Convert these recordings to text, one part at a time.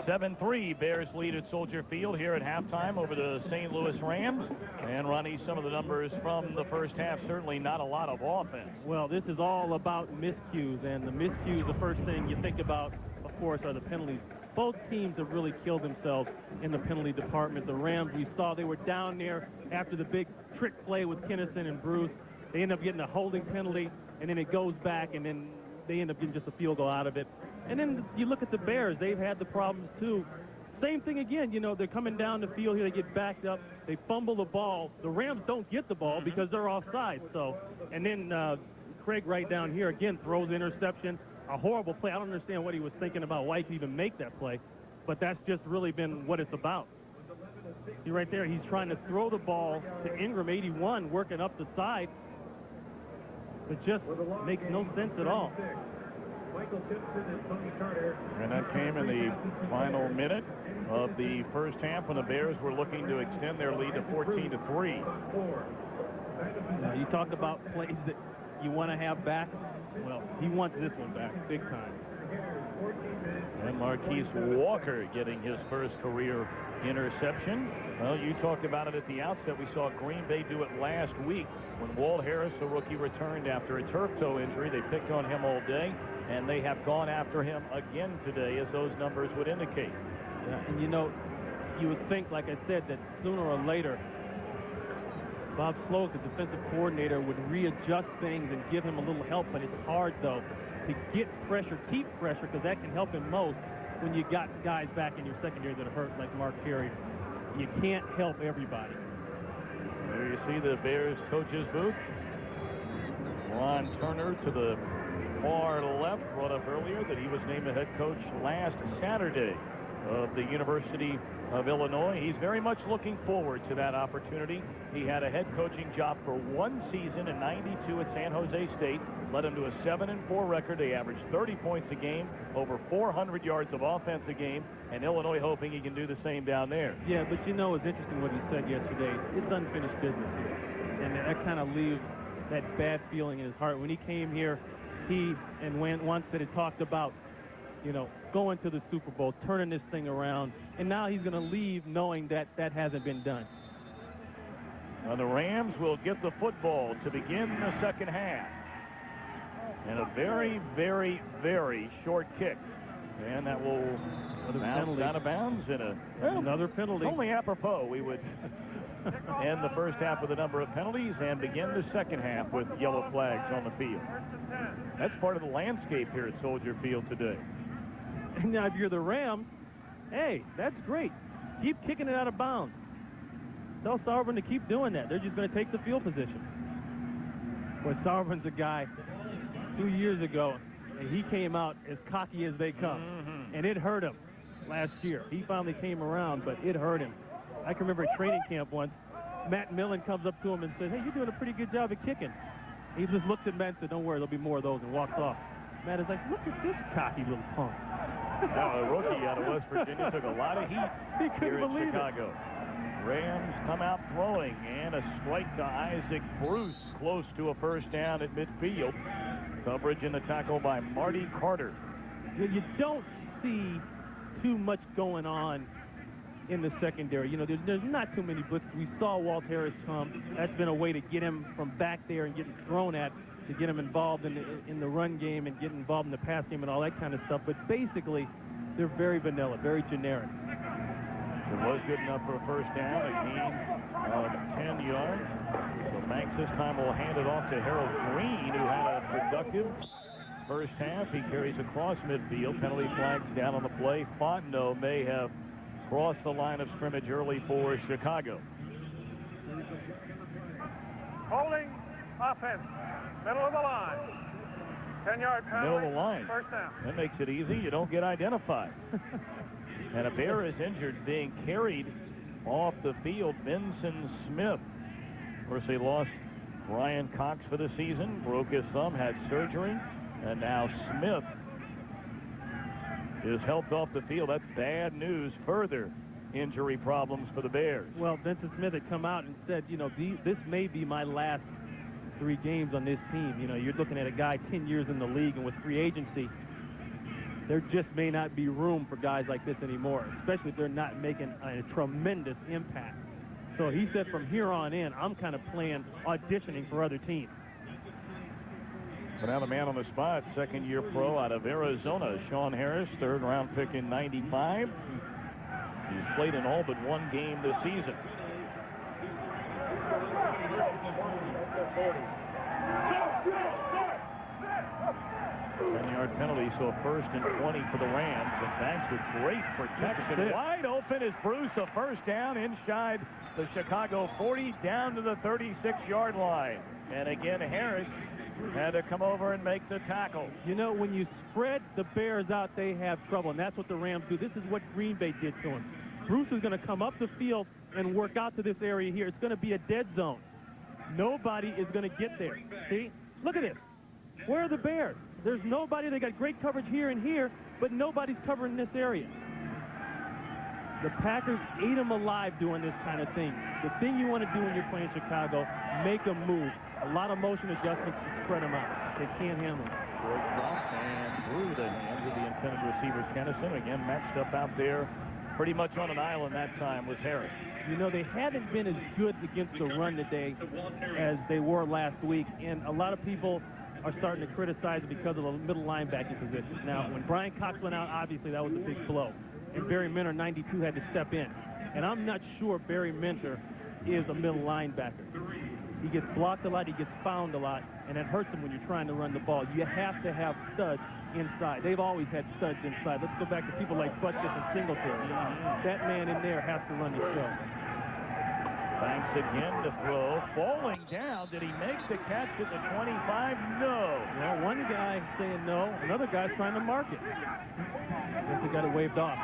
7-3 Bears lead at Soldier Field here at halftime over the St. Louis Rams. And Ronnie, some of the numbers from the first half, certainly not a lot of offense. Well, this is all about miscues, and the miscues, the first thing you think about, of course, are the penalties. Both teams have really killed themselves in the penalty department. The Rams, we saw they were down there after the big trick play with Kinnison and Bruce. They end up getting a holding penalty, and then it goes back, and then they end up getting just a field goal out of it. And then you look at the Bears, they've had the problems too. Same thing again, you know, they're coming down the field here, they get backed up, they fumble the ball. The Rams don't get the ball because they're offside. So, and then Craig right down here again throws the interception. A horrible play. I don't understand what he was thinking about, why he could even make that play. But that's just really been what it's about. See right there, he's trying to throw the ball to Ingram, 81, working up the side. It just makes no sense at all. And that came in the final minute of the first half when the Bears were looking to extend their lead to 14-3. Now, you talked about plays that you want to have back. Well, he wants this one back big time. And Marquise Walker getting his first career interception. Well, you talked about it at the outset. We saw Green Bay do it last week when Walt Harris, a rookie, returned after a turf toe injury. They picked on him all day, and they have gone after him again today, as those numbers would indicate. Yeah, and you know, you would think, like I said, that sooner or later Bob Sloak, the defensive coordinator, would readjust things and give him a little help, but it's hard, though, to get pressure, keep pressure, because that can help him most when you got guys back in your secondary that are hurt, like Mark Carey. You can't help everybody. There you see the Bears coach's booth. Ron Turner to the far left, brought up earlier that he was named the head coach last Saturday of the University of Illinois. He's very much looking forward to that opportunity. He had a head coaching job for one season in '92 at San Jose State, led him to a 7-4 record. They averaged 30 points a game, over 400 yards of offense a game, and Illinois hoping he can do the same down there. Yeah, but you know, it's interesting what he said yesterday. It's unfinished business here, and that kind of leaves that bad feeling in his heart. When he came here, he and Wanstead had talked about, you know, going to the Super Bowl, turning this thing around, and now he's going to leave knowing that that hasn't been done. Now the Rams will get the football to begin the second half. And a very, very, very short kick. And that will bounce out of bounds in another penalty. It's only apropos. We would end the first half with a number of penalties and begin the second half with yellow flags on the field. That's part of the landscape here at Soldier Field today. And now if you're the Rams, hey, that's great. Keep kicking it out of bounds. Tell Sauerbrunn to keep doing that. They're just going to take the field position. Boy, Sauerbrunn's a guy 2 years ago, and he came out as cocky as they come. And it hurt him last year. He finally came around, but it hurt him. I can remember at training camp once, Matt Millen comes up to him and says, hey, you're doing a pretty good job at kicking. He just looks at Matt and said, don't worry, there'll be more of those, and walks off. Matt is like, look at this cocky little punk. Now, a rookie out of West Virginia took a lot of heat here in Chicago. Rams come out throwing, and a strike to Isaac Bruce, close to a first down at midfield. Coverage in the tackle by Marty Carter. You don't see too much going on in the secondary. You know, there's not too many blitzes. We saw Walt Harris come. That's been a way to get him from back there and getting thrown at, to get him involved in the run game and get involved in the pass game and all that kind of stuff. But basically, they're very vanilla, very generic. It was good enough for a first down, a gain of 10 yards. So Banks this time will hand it off to Harold Green, who had a productive first half. He carries across midfield. Penalty flags down on the play. Fontenot may have crossed the line of scrimmage early for Chicago. Holding offense. Middle of the line. 10-yard penalty. Middle of the line. First down. That makes it easy. You don't get identified. And a Bear is injured, being carried off the field. Benson Smith. Of course, they lost Brian Cox for the season. Broke his thumb, had surgery. And now Smith is helped off the field. That's bad news. Further injury problems for the Bears. Well, Vincent Smith had come out and said, you know, this may be my last 3 games on this team. You know, you're looking at a guy 10 years in the league, and with free agency, there just may not be room for guys like this anymore, especially if they're not making a tremendous impact. So he said from here on in, I'm kind of auditioning for other teams. But now the man on the spot, second-year pro out of Arizona, Sean Harris, third-round pick in '95. He's played in all but one game this season. 10-yard penalty, so first and 20 for the Rams. And Banks with great protection. Wide open is Bruce, the first down inside the Chicago 40, down to the 36-yard line. And again, Harris had to come over and make the tackle. You know, when you spread the Bears out, they have trouble, and that's what the Rams do. This is what Green Bay did to him. Bruce is going to come up the field and work out to this area here. It's going to be a dead zone. Nobody is going to get there. See? Look at this. Where are the Bears? There's nobody. They got great coverage here and here, but nobody's covering this area. The Packers ate them alive doing this kind of thing. The thing you want to do when you're playing Chicago, make them move. A lot of motion adjustments to spread them out. They can't handle it. Short drop and through the hands of the intended receiver, Kennison. Again, matched up out there pretty much on an island that time was Harris. You know, they haven't been as good against the run today as they were last week, and a lot of people are starting to criticize it because of the middle linebacking position. Now, when Brian Cox went out, obviously that was a big blow, and Barry Minter, 92, had to step in. And I'm not sure Barry Minter is a middle linebacker. He gets blocked a lot, he gets fouled a lot, and it hurts him when you're trying to run the ball. You have to have studs inside. They've always had studs inside. Let's go back to people like Butkus and Singletary. That man in there has to run the show. Banks again to throw. Falling down. Did he make the catch at the 25? No. Well, one guy saying no. Another guy's trying to mark it. Guess he got it waved off.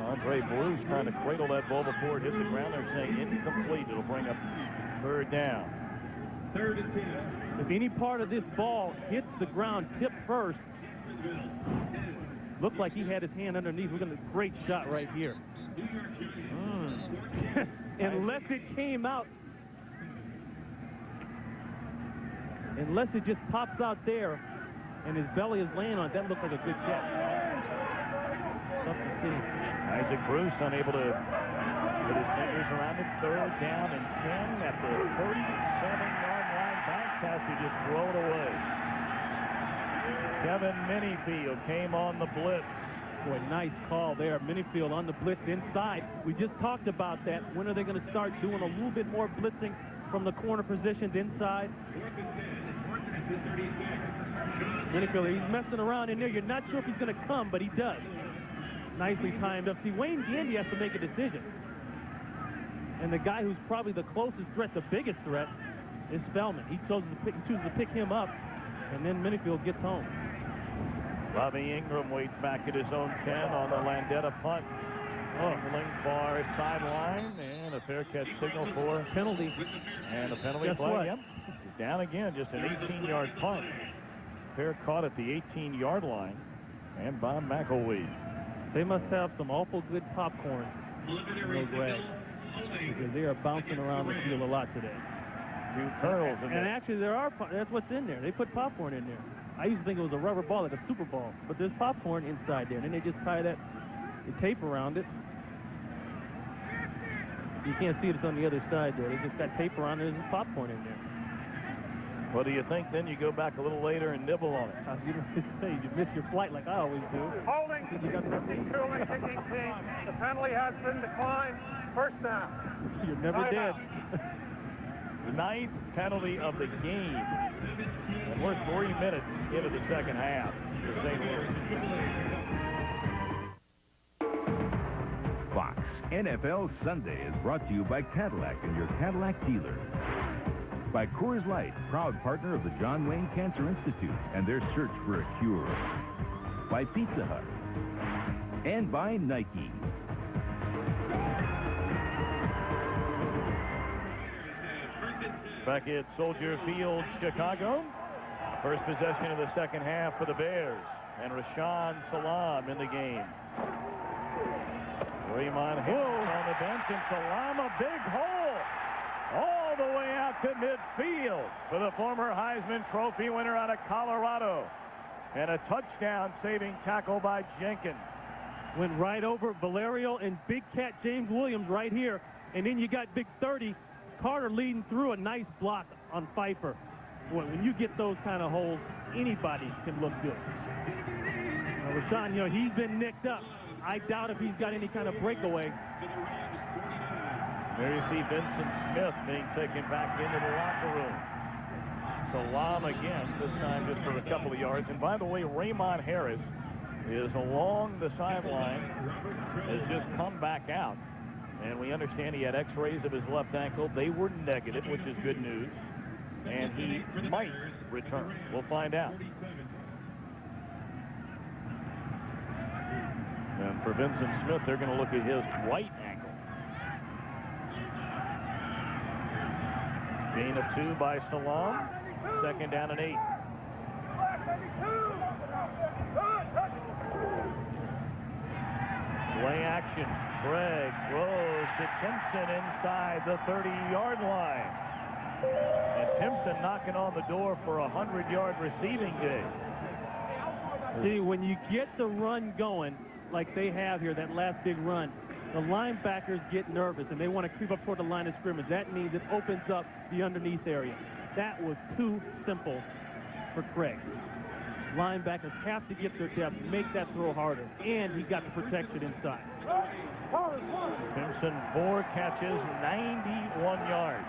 Andre Blue's trying to cradle that ball before it hit the ground. They're saying incomplete. It'll bring up third down. Third and 10. If any part of this ball hits the ground tip first, looked like he had his hand underneath. We're going to great shot right here. Unless it came out, unless it just pops out there and his belly is laying on it, that looks like a good catch. Tough to see. Isaac Bruce unable to put his fingers around it. Third down and 10 at the 37-yard line. Banks has to just throw it away. Kevin Minifield came on the blitz. Boy, nice call there. Minifield on the blitz inside. We just talked about that. When are they going to start doing a little bit more blitzing from the corner positions inside? Minifield, he's messing around in there. You're not sure if he's going to come, but he does. Nicely timed up. See, Wayne Gandy has to make a decision. And the guy who's probably the closest threat, the biggest threat, is Spellman. He chooses to pick him up, and then Minifield gets home. Bobby Ingram waits back at his own 10 on the Landeta punt. Angling far sideline, and a fair catch signal for penalty. And a penalty Guess play. what? Yep. Down again, just an 18-yard punt. Fair caught at the 18-yard line. And Bob McElwee. They must have some awful good popcorn in those rags, because they are bouncing around the field a lot today. Few kernels in there. And actually, that's what's in there. They put popcorn in there. I used to think it was a rubber ball, like a Super Ball, but there's popcorn inside there. And then they just tie the tape around it. You can't see it, it's on the other side there. They just got tape around it. There's popcorn in there. What do you think? Then you go back a little later and nibble on it. I was going to say, you miss your flight like I always do. Holding, You got something? 52 on the kicking team. The penalty has been declined. First down. You're never dead. The 9th penalty of the game. And we're 3 minutes into the second half for St. Louis. Fox NFL Sunday is brought to you by Cadillac and your Cadillac dealer. By Coors Light, proud partner of the John Wayne Cancer Institute and their search for a cure. By Pizza Hut. And by Nike. Back at Soldier Field, Chicago. First possession of the second half for the Bears. And Rashaan Salam in the game. Raymond Hill on the bench, and Salam a big hole. All the way out to midfield for the former Heisman Trophy winner out of Colorado. And a touchdown saving tackle by Jenkins. Went right over Valerio and Big Cat James Williams right here. And then you got Big 30, Carter leading through a nice block on Pfeiffer. When you get those kind of holes, anybody can look good. Now, Rashawn, you know, he's been nicked up. I doubt if he's got any kind of breakaway. There you see Vincent Smith being taken back into the locker room. Salam again, this time just for a couple of yards. And by the way, Raymond Harris is along the sideline, has just come back out. And we understand he had x-rays of his left ankle. They were negative, which is good news. And he might return. We'll find out. And for Vincent Smith, they're going to look at his right ankle. Gain of 2 by Salam. 2nd down and 8. Play action. Craig throws to Timpson inside the 30-yard line. And Timpson knocking on the door for a 100-yard receiving day. See, when you get the run going like they have here, that last big run, the linebackers get nervous and they want to creep up toward the line of scrimmage. That means it opens up the underneath area. That was too simple for Craig. Linebackers have to get their depth, make that throw harder, and he got the protection inside. Timpson, 4 catches, 91 yards.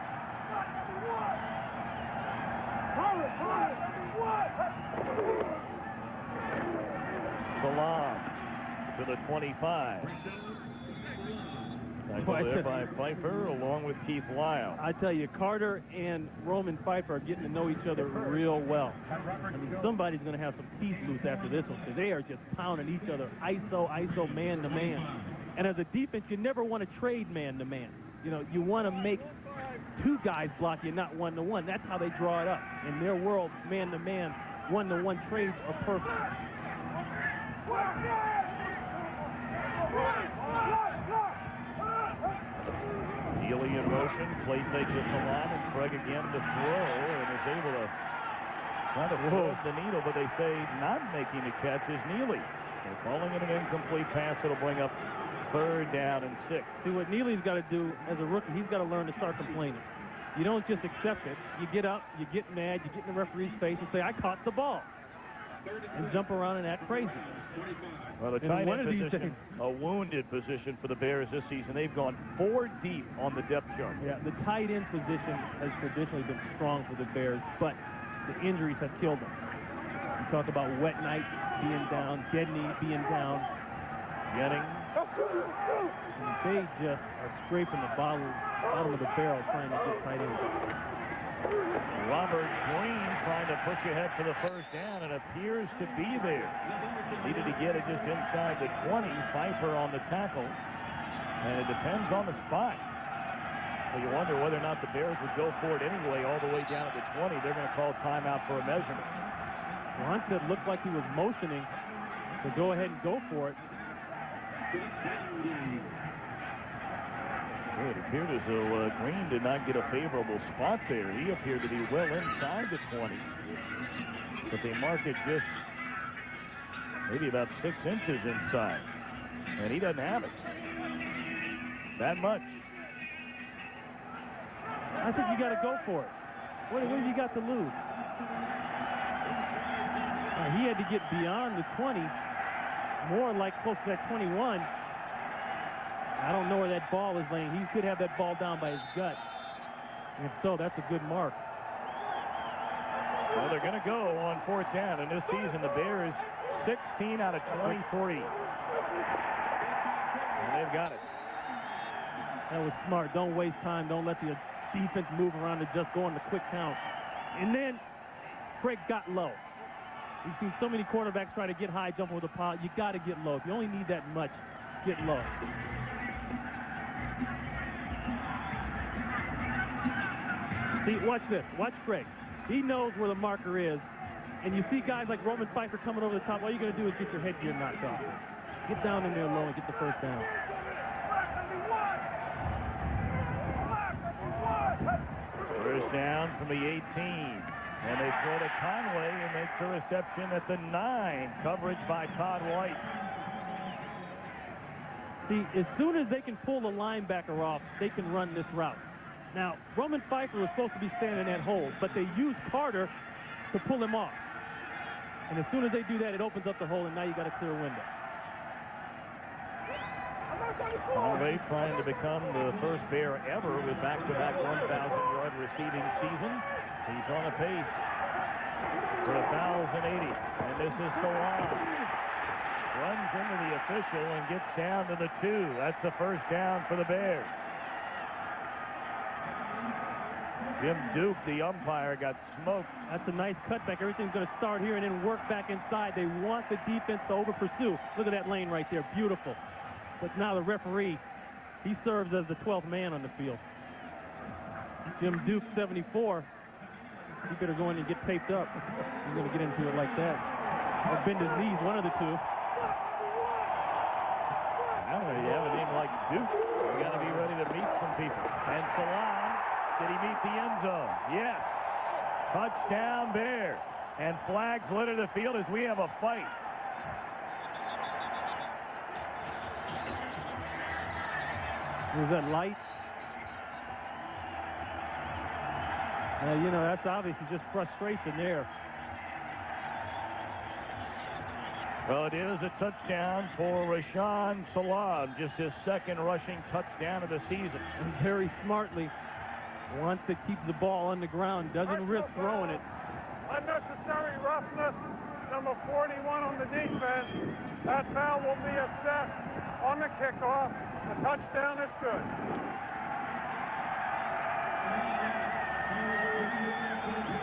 Salam to the 25. Tackled there by Pfeiffer along with Keith Lyle. I tell you, Carter and Roman Pfeiffer are getting to know each other real well. I mean, somebody's going to have some teeth loose after this one because they are just pounding each other, ISO, man to man. And as a defense, you never want to trade man to man. You know, you want to make 2 guys block you, not 1-to-1. That's how they draw it up. In their world, man to man, 1-to-1 trades are perfect. Neely in motion, play fake to Salam, and Craig again to throw, and is able to kind of move the needle, but they say not making the catch is Neely. They're calling it an incomplete pass. It'll bring up 3rd down and 6. See, what Neely's got to do as a rookie, he's got to learn to start complaining. You don't just accept it. You get up, you get mad, you get in the referee's face and say, I caught the ball. And jump around and act crazy. Well, the tight end position, a wounded position for the Bears this season. They've gone 4 deep on the depth chart. Yeah, the tight end position has traditionally been strong for the Bears, but the injuries have killed them. You talk about Wet Knight being down, Gedney being down. Getting. They just are scraping the bottom of the barrel trying to get tight ends. Robert Green trying to push ahead for the 1st down and appears to be there. Needed to get it just inside the 20. Pfeiffer on the tackle. And it depends on the spot. But you wonder whether or not the Bears would go for it anyway all the way down at the 20. They're going to call timeout for a measurement. Ronstadt looked like he was motioning to go ahead and go for it. It appeared as though Green did not get a favorable spot there. He appeared to be well inside the 20. But they mark it just maybe about 6 inches inside. And he doesn't have it. That much. I think you got to go for it. What have you got to lose? He had to get beyond the 20, more like close to that 21. I don't know where that ball is laying. He could have that ball down by his gut. And if so, that's a good mark. Well, they're going to go on 4th down. And this season, the Bears 16 out of 23. And they've got it. That was smart. Don't waste time. Don't let the defense move around and just go on the quick count. And then Craig got low. We've seen so many quarterbacks try to get high, jump over the pile. You got to get low. If you only need that much, get low. See, watch this. Watch Craig. He knows where the marker is. And you see guys like Roman Pfeiffer coming over the top. All you got to do is get your headgear knocked off. Get down in there low and get the 1st down. First down from the 18. And they throw to Conway, who makes a reception at the 9. Coverage by Todd White. See, as soon as they can pull the linebacker off, they can run this route. Now, Roman Pfeiffer was supposed to be standing in that hole, but they used Carter to pull him off. And as soon as they do that, it opens up the hole, and now you got a clear window. Conway trying to become the first Bear ever with back-to-back 1,000-yard receiving seasons. He's on a pace for 1,080. And this is Salam. Runs into the official and gets down to the 2. That's the first down for the Bears. Jim Duke, the umpire, got smoked. That's a nice cutback. Everything's going to start here and then work back inside. They want the defense to over-pursue. Look at that lane right there. Beautiful. But now the referee, he serves as the 12th man on the field. Jim Duke, 74. He better go in and get taped up. He's going to get into it like that. Or bend his knees, one of the two. Well, you have a name like Duke, you got to be ready to meet some people. And Salam, did he meet the end zone? Yes. Touchdown Bears. And flags litter the field as we have a fight. Was that light? You know, that's obviously just frustration there. Well, it is a touchdown for Rashaan Salam, just his second rushing touchdown of the season. And very smartly wants to keep the ball on the ground, doesn't risk throwing it. Unnecessary roughness, number 41 on the defense. That foul will be assessed on the kickoff. The touchdown is good.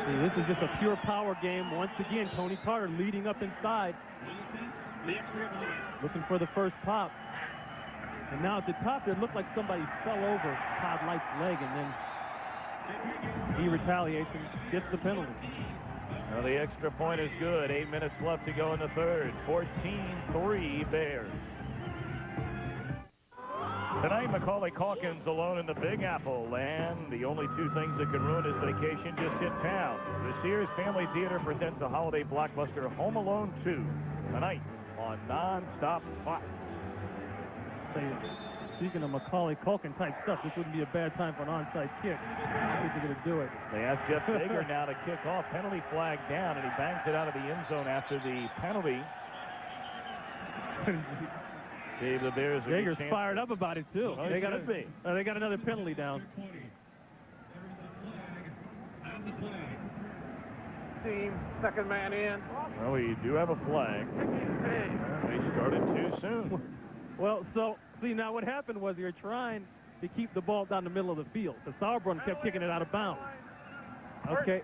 See, this is just a pure power game. Once again, Tony Carter leading up inside. Looking for the first pop. And now at the top, it looked like somebody fell over Todd Light's leg, and then he retaliates and gets the penalty. Well, the extra point is good. 8 minutes left to go in the third. 14-3 Bears. Tonight, Macaulay Calkins alone in the Big Apple, and the only two things that could ruin his vacation just hit town. The Sears Family Theater presents a holiday blockbuster, Home Alone 2, tonight on Non-Stop Fox. Speaking of Macaulay Culkin type stuff, this wouldn't be a bad time for an onside kick. I think they're going to do it. They asked Jeff Sager now to kick off. Penalty flag down, and he bangs it out of the end zone after the penalty. Gave the Bears a Jager's good chance. fired up about it, too. Well, They got another penalty down. Team, second man in. Well, we do have a flag. They started too soon. Well, so, see, now what happened was they were trying to keep the ball down the middle of the field. The Sauerbrunn kept kicking it out of bounds. Okay.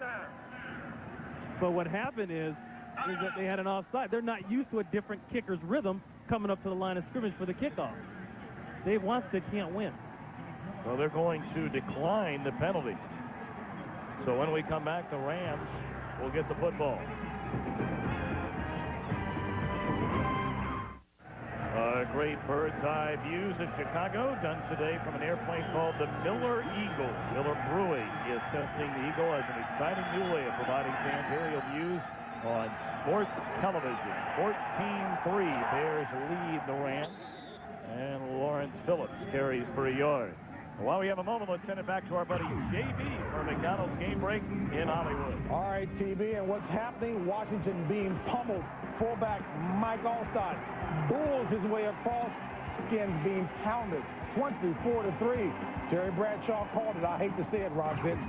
But what happened is that they had an offside. They're not used to a different kicker's rhythm coming up to the line of scrimmage for the kickoff. Dave Wannstedt can't win. Well, they're going to decline the penalty. So when we come back, the Rams will get the football. Great bird's eye views of Chicago, done today from an airplane called the Miller Eagle. Miller Brewing is testing the Eagle as an exciting new way of providing fans aerial views on sports television. 14-3, Bears lead the Rams, and Lawrence Phillips carries for a yard. While we have a moment, let's send it back to our buddy JB for McDonald's Game Break in Hollywood. All right, TB, and what's happening? Washington being pummeled. Fullback Mike Allstott bulls his way across. Skins being pounded. 24-3. Terry Bradshaw called it. I hate to say it, Rob Fitz.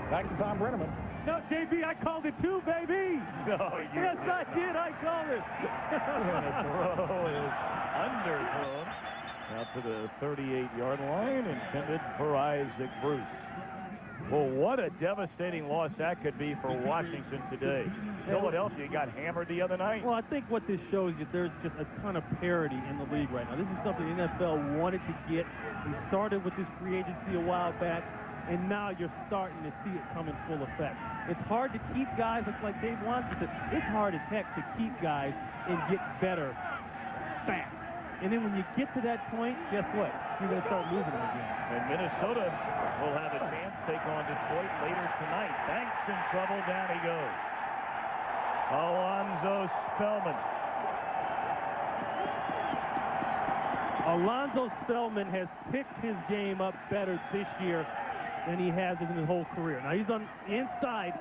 Back to Tom Brenneman. No, JB, I called it too, baby. No, yes, I did. I called it. And the throw is underthrown out to the 38-yard line, intended for Isaac Bruce. Well, what a devastating loss that could be for Washington today. Philadelphia got hammered the other night. Well, I think what this shows you, there's just a ton of parity in the league right now. This is something the NFL wanted to get. We started with this free agency a while back, and now you're starting to see it come in full effect. It's hard to keep guys, it's like Dave Wannstedt said, it's hard as heck to keep guys and get better fast. And then when you get to that point, guess what? You're going to start moving them again. And Minnesota will have a chance to take on Detroit later tonight. Banks in trouble. Down he goes. Alonzo Spellman. Alonzo Spellman has picked his game up better this year than he has in his whole career. Now he's on the inside,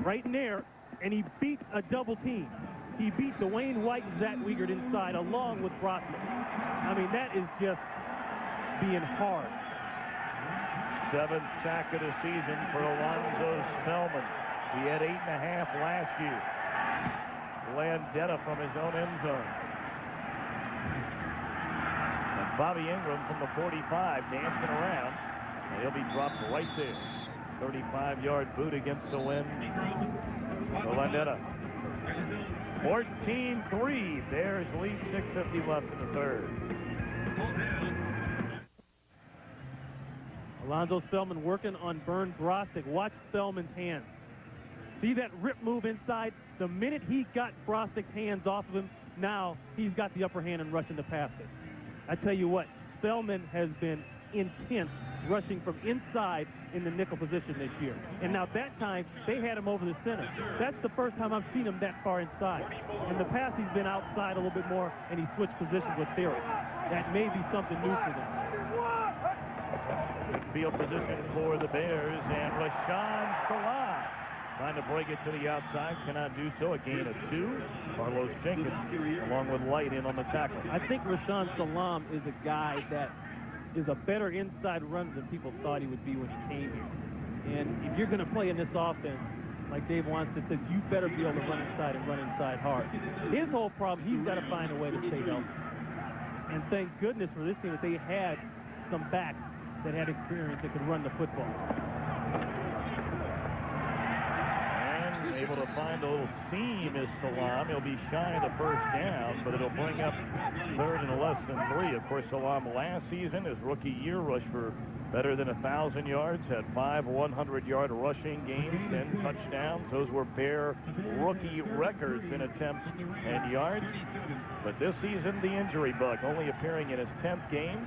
right in there, and he beats a double team. He beat Dwayne White and Zach Wiegert inside along with Brosnan. I mean, that is just being hard. 7th sack of the season for Alonzo Spellman. He had 8.5 last year. Landeta from his own end zone. And Bobby Ingram from the 45 dancing around. And he'll be dropped right there. 35-yard boot against the wind for Landeta. 14-3. Bears lead, 6:50 left in the third. Alonzo Spellman working on Bernd Brostek. Watch Spellman's hands. See that rip move inside? The minute he got Brostek's hands off of him, now he's got the upper hand and rushing the passer. I tell you what, Spellman has been intense rushing from inside in the nickel position this year. And now that time, they had him over the center. That's the first time I've seen him that far inside. In the past, he's been outside a little bit more, and he switched positions with Theory. That may be something new for them. Good field position for the Bears, and Rashawn Salah trying to break it to the outside, cannot do so. A gain of 2. Carlos Jenkins, along with Light, in on the tackle. I think Rashawn Salam is a guy that is a better inside runner than people thought he would be when he came here. And if you're going to play in this offense, like Dave Wannstedt said, you better be able to run inside and run inside hard. His whole problem, he's got to find a way to stay healthy. And thank goodness for this team that they had some backs that had experience that could run the football. And able to find a little seam is Salam. He'll be shy of the first down, but it'll bring up 3rd and less than 3. Of course, Salam last season, his rookie year, rushed for better than 1,000 yards, had 5 100-yard rushing games, 10 touchdowns. Those were Bear rookie records in attempts and yards. But this season, the injury bug, only appearing in his 10th game,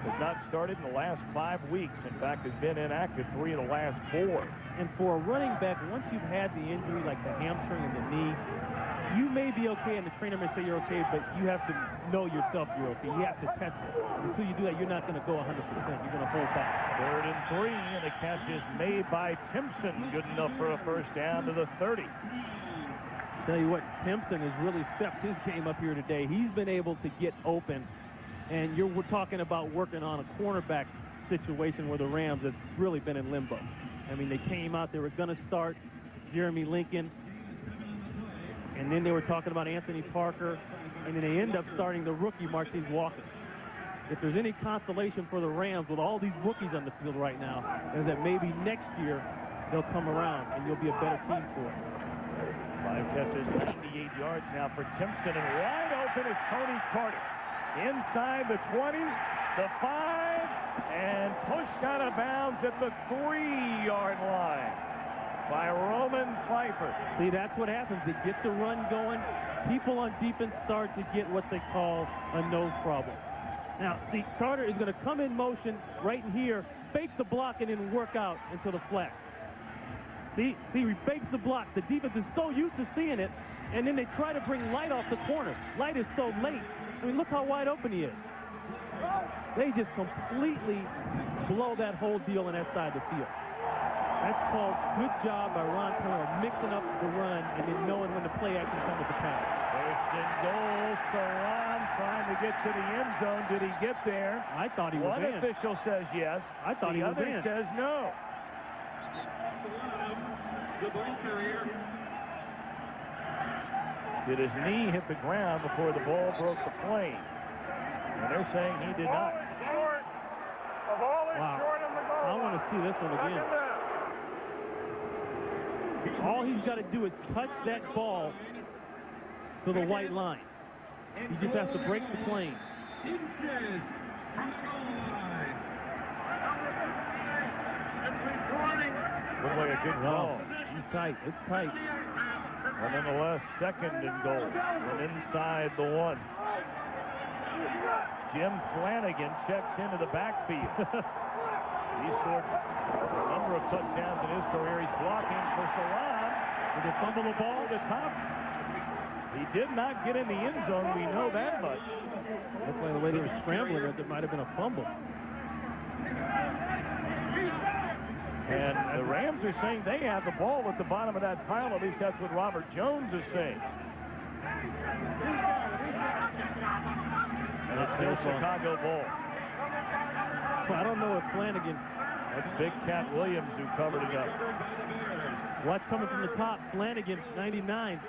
has not started in the last 5 weeks. In fact, has been inactive 3 of the last 4. And for a running back, once you've had the injury like the hamstring and the knee, you may be okay, and the trainer may say you're okay, but you have to know yourself you're okay. You have to test it. Until you do that, you're not going to go 100%. You're going to hold back. 3rd and 3, and the catch is made by Timpson. Good enough for a first down to the 30. Tell you what, Timpson has really stepped his game up here today. He's been able to get open, and we're talking about working on a cornerback situation where the Rams has really been in limbo. I mean, they came out, they were going to start Jeremy Lincoln, and then they were talking about Anthony Parker, and then they end up starting the rookie Marquise Walker. If there's any consolation for the Rams with all these rookies on the field right now, is that maybe next year they'll come around and you'll be a better team for it. 5 catches, 98 yards now for Timpson, and wide open is Tony Carter. Inside the 20, the 5, and pushed out of bounds at the 3-yard line by Roman Pfeiffer. See, that's what happens. They get the run going. People on defense start to get what they call a nose problem. Now, see, Carter is going to come in motion right in here, fake the block, and then work out into the flat. See, he fakes the block. The defense is so used to seeing it, and then they try to bring Light off the corner. Light is so late. I mean, look how wide open he is. They just completely blow that whole deal on that side of the field. That's called good job by Ron Palmer, mixing up the run and then knowing when the play action comes with the pass. First and goal, Salam trying to get to the end zone. Did he get there? I thought he was in. One official says yes. I thought he was in. The other says no. Did his knee hit the ground before the ball broke the plane? And they're saying he did not. Short. The ball is short on the goal. I want to see this one again. All he's got to do is touch that ball to the white line. He just has to break the plane. Looked like a good call. He's tight. It's tight. And nonetheless, 2nd and goal from inside the 1. Jim Flanagan checks into the backfield. He scored a number of touchdowns in his career. He's blocking for Salam. Did they fumble the ball? The top. He did not get in the end zone. We know that much. Looked like the way they were scrambling, it might have been a fumble. And the Rams are saying they have the ball at the bottom of that pile. At least that's what Robert Jones is saying. And it's still Chicago ball. Well, I don't know if Flanagan. That's Big Cat Williams who covered it up. Watch coming from the top. Flanagan, 99.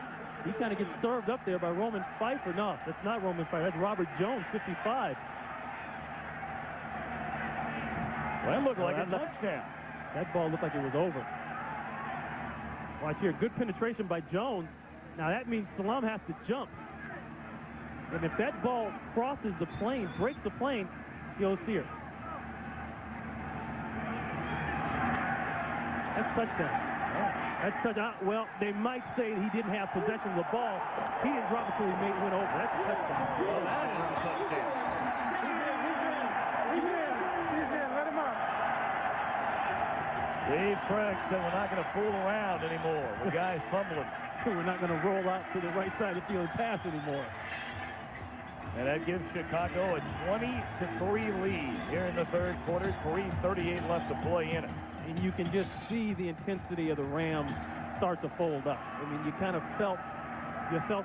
He kind of gets served up there by Roman Pfeiffer. No, that's not Roman Pfeiffer. That's Robert Jones, 55. Well, it looked like a touchdown. That ball looked like it was over. Watch here. Good penetration by Jones. Now, that means Salam has to jump. And if that ball crosses the plane, breaks the plane, you'll see her. That's touchdown. That's touchdown. Well, they might say he didn't have possession of the ball. He didn't drop it until he went over. That's a touchdown. Well, that is a touchdown. He's in. Let him up. Dave Craig said we're not going to fool around anymore. The guy's fumbling. We're not going to roll out to the right side of the field and pass anymore. And that gives Chicago a 20-3 lead here in the third quarter. 3:38 left to play in it. And you can just see the intensity of the Rams start to fold up. I mean, you kind of felt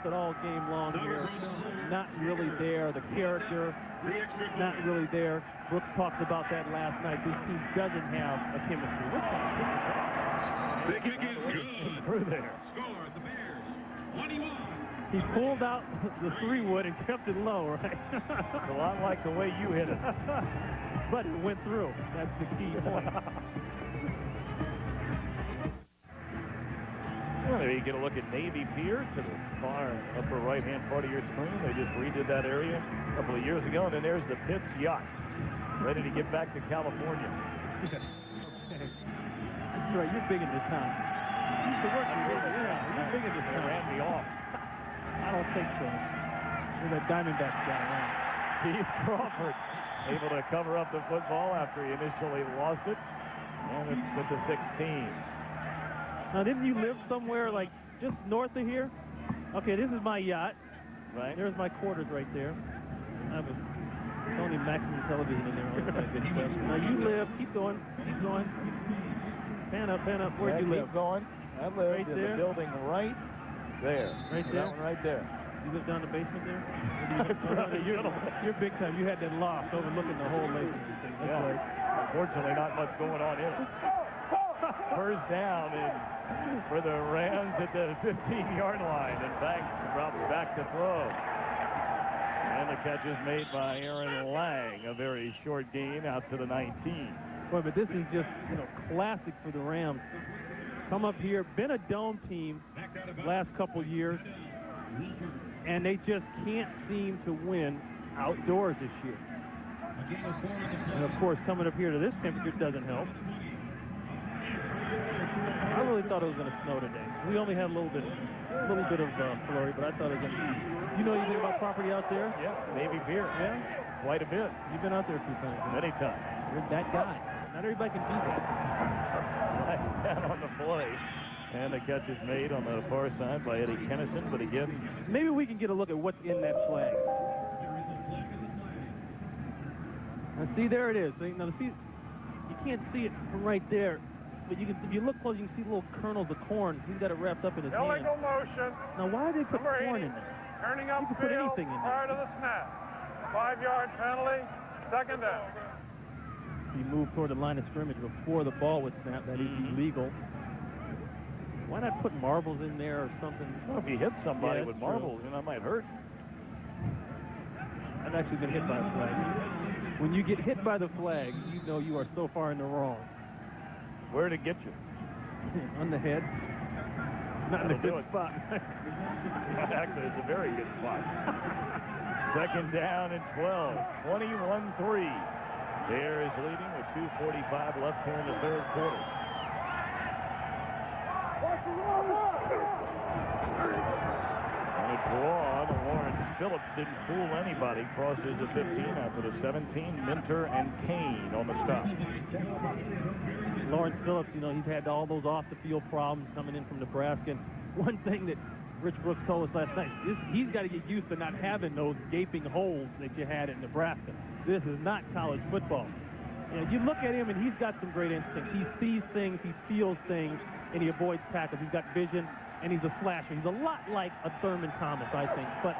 it all game long here. Not really there. The character, not really there. Brooks talked about that last night. This team doesn't have a chemistry. What kind of kick is that? Through there. He pulled out the 3-wood and kept it low, right? It's a lot like the way you hit it. But it went through. That's the key point. Well, there you get a look at Navy Pier to the far upper right-hand part of your screen. They just redid that area a couple of years ago. And then there's the Pitts yacht, ready to get back to California. Okay. That's right. You're big in this town. You used to work here. Yeah, you're big in this They town. ran me off. I don't think so. You're that Diamondbacks guy, right? Keith Crawford able to cover up the football after he initially lost it. And it's at the 16. Now, didn't you live somewhere like just north of here? Okay, this is my yacht. Right. There's my quarters right there. I have a Sony Maximum television in there. All that kind of good stuff. Now you live. Keep going. Keep going. Pan up. Pan up. Where'd you live? Keep going. I live Right in there? the building right there. Right That there? one right there. You live down the basement there? Or do you you're big time. You had that loft overlooking the whole lake and everything. That's Yeah. right. Unfortunately, not much going on in it. First down for the Rams at the 15-yard line. And Banks drops back to throw. And the catch is made by Aaron Lang. A very short gain out to the 19. Boy, but this is just, classic for the Rams. Come up here, been a dome team last couple years, and they just can't seem to win outdoors this year. And of course, coming up here to this temperature doesn't help. I really thought it was going to snow today. We only had a little bit of flurry, but I thought it was going to. You know anything about property out there? Yeah, Navy Pier. Yeah, Quite a bit. you've been out there a few times. Many times. You're that guy. Not everybody can do that. Nice down on the play. And the catch is made on the far side by Eddie Kennison. But again, Maybe we can get a look at what's in that flag. Now, see, there it is. Now, see, you can't see it from right there, but you can. If you look close, you can see little kernels of corn. He's got it wrapped up in his hand. Illegal motion. Now, why did they put Number corn 80, in there? turning You can put upfield anything in there. prior to the snap. 5-yard penalty, second down. He moved toward the line of scrimmage before the ball was snapped. That is illegal. Why not put marbles in there or something? well, if you hit somebody Yeah, with that's true. marbles, that might hurt. I've actually been hit by a flag. When you get hit by the flag, you know you are so far in the wrong. Where'd it get you? On the head. Not in a That'll do good it. spot. Actually, it's a very good spot. Second down and 12. 21-3. Bears leading with 2:45 left here in the third quarter. On a draw to Lawrence Phillips didn't fool anybody. Crosses the 15 out to the 17. Minter and Kane on the stop. Lawrence Phillips, you know, he's had all those off-the-field problems coming in from Nebraska. And one thing that Rich Brooks told us last night is he's got to get used to not having those gaping holes that you had in Nebraska. This is not college football. You know, you look at him, and he's got some great instincts. He sees things, he feels things, and he avoids tackles. He's got vision, and he's a slasher. He's a lot like a Thurman Thomas, I think. But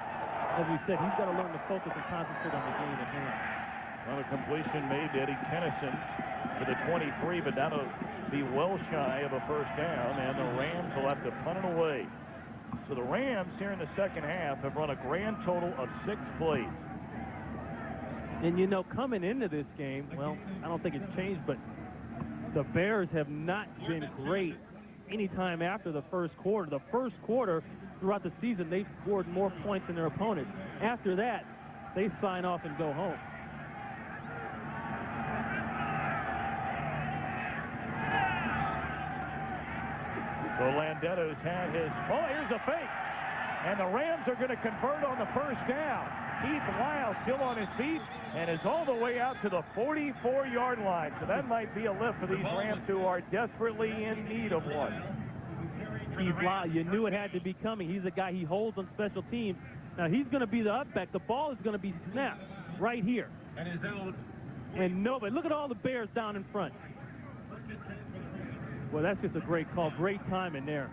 as we said, he's got to learn to focus and concentrate on the game at hand. Well, a completion made to Eddie Kennison to the 23, but that'll be well shy of a first down, and the Rams will have to punt it away. So the Rams here in the second half have run a grand total of 6 plays. And, you know, coming into this game, well, I don't think it's changed, but the Bears have not been great anytime after the first quarter. The first quarter, throughout the season, they've scored more points than their opponent. After that, they sign off and go home. So Landetto's had his, here's a fake. And the Rams are going to convert on the first down. Keith Lyle still on his feet and is all the way out to the 44-yard line. So that might be a lift for these Rams, who are desperately in need of one. Keith Lyle, you knew it had to be coming. He's a guy he holds on special teams. Now he's going to be the upback. The ball is going to be snapped right here. And nobody, look at all the Bears down in front. Well, that's just a great call. Great timing there.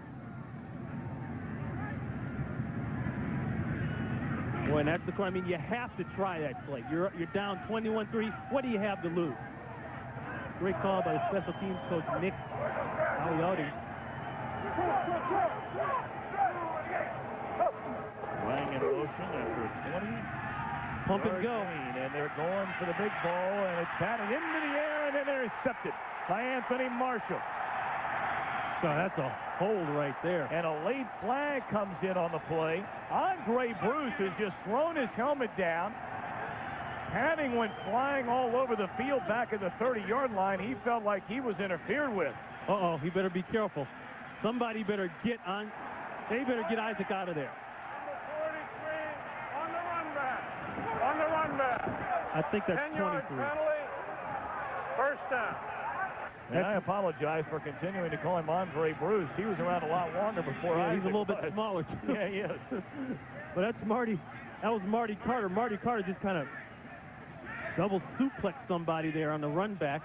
Boy, and that's the call. I mean, you have to try that play. You're down 21-3. What do you have to lose? Great call by the special teams coach, Nick Aliotti. Lying in motion after 20. Pump and go. And they're going for the big ball, and it's batted into the air and then intercepted by Anthony Marshall. Oh, that's a hold right there. And a late flag comes in on the play. Andre Bruce has just thrown his helmet down. Padding went flying all over the field back at the 30-yard line. He felt like he was interfered with. Uh-oh, he better be careful. Somebody better get on. They better get Isaac out of there. Number 43 on the run back. On the run back. I think that's 10-yard 23. penalty. First down. And I apologize for continuing to call him Andre Bruce. He was around a lot longer before Yeah, he's a Isaac little bit was. smaller, too. Yeah, he is. But that's Marty. That was Marty Carter. Marty Carter just kind of double suplex somebody there on the run back.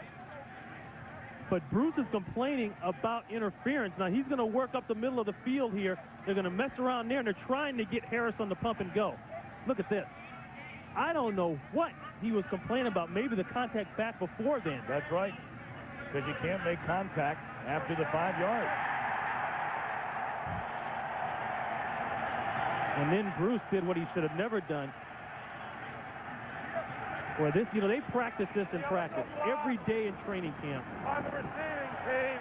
But Bruce is complaining about interference. Now, he's going to work up the middle of the field here. They're going to mess around there, and they're trying to get Harris on the pump and go. Look at this. I don't know what he was complaining about. Maybe the contact back before then. That's right. Because you can't make contact after the 5 yards. And then Bruce did what he should have never done. Boy, this, you know, they practice this in practice every day in training camp. On the receiving team,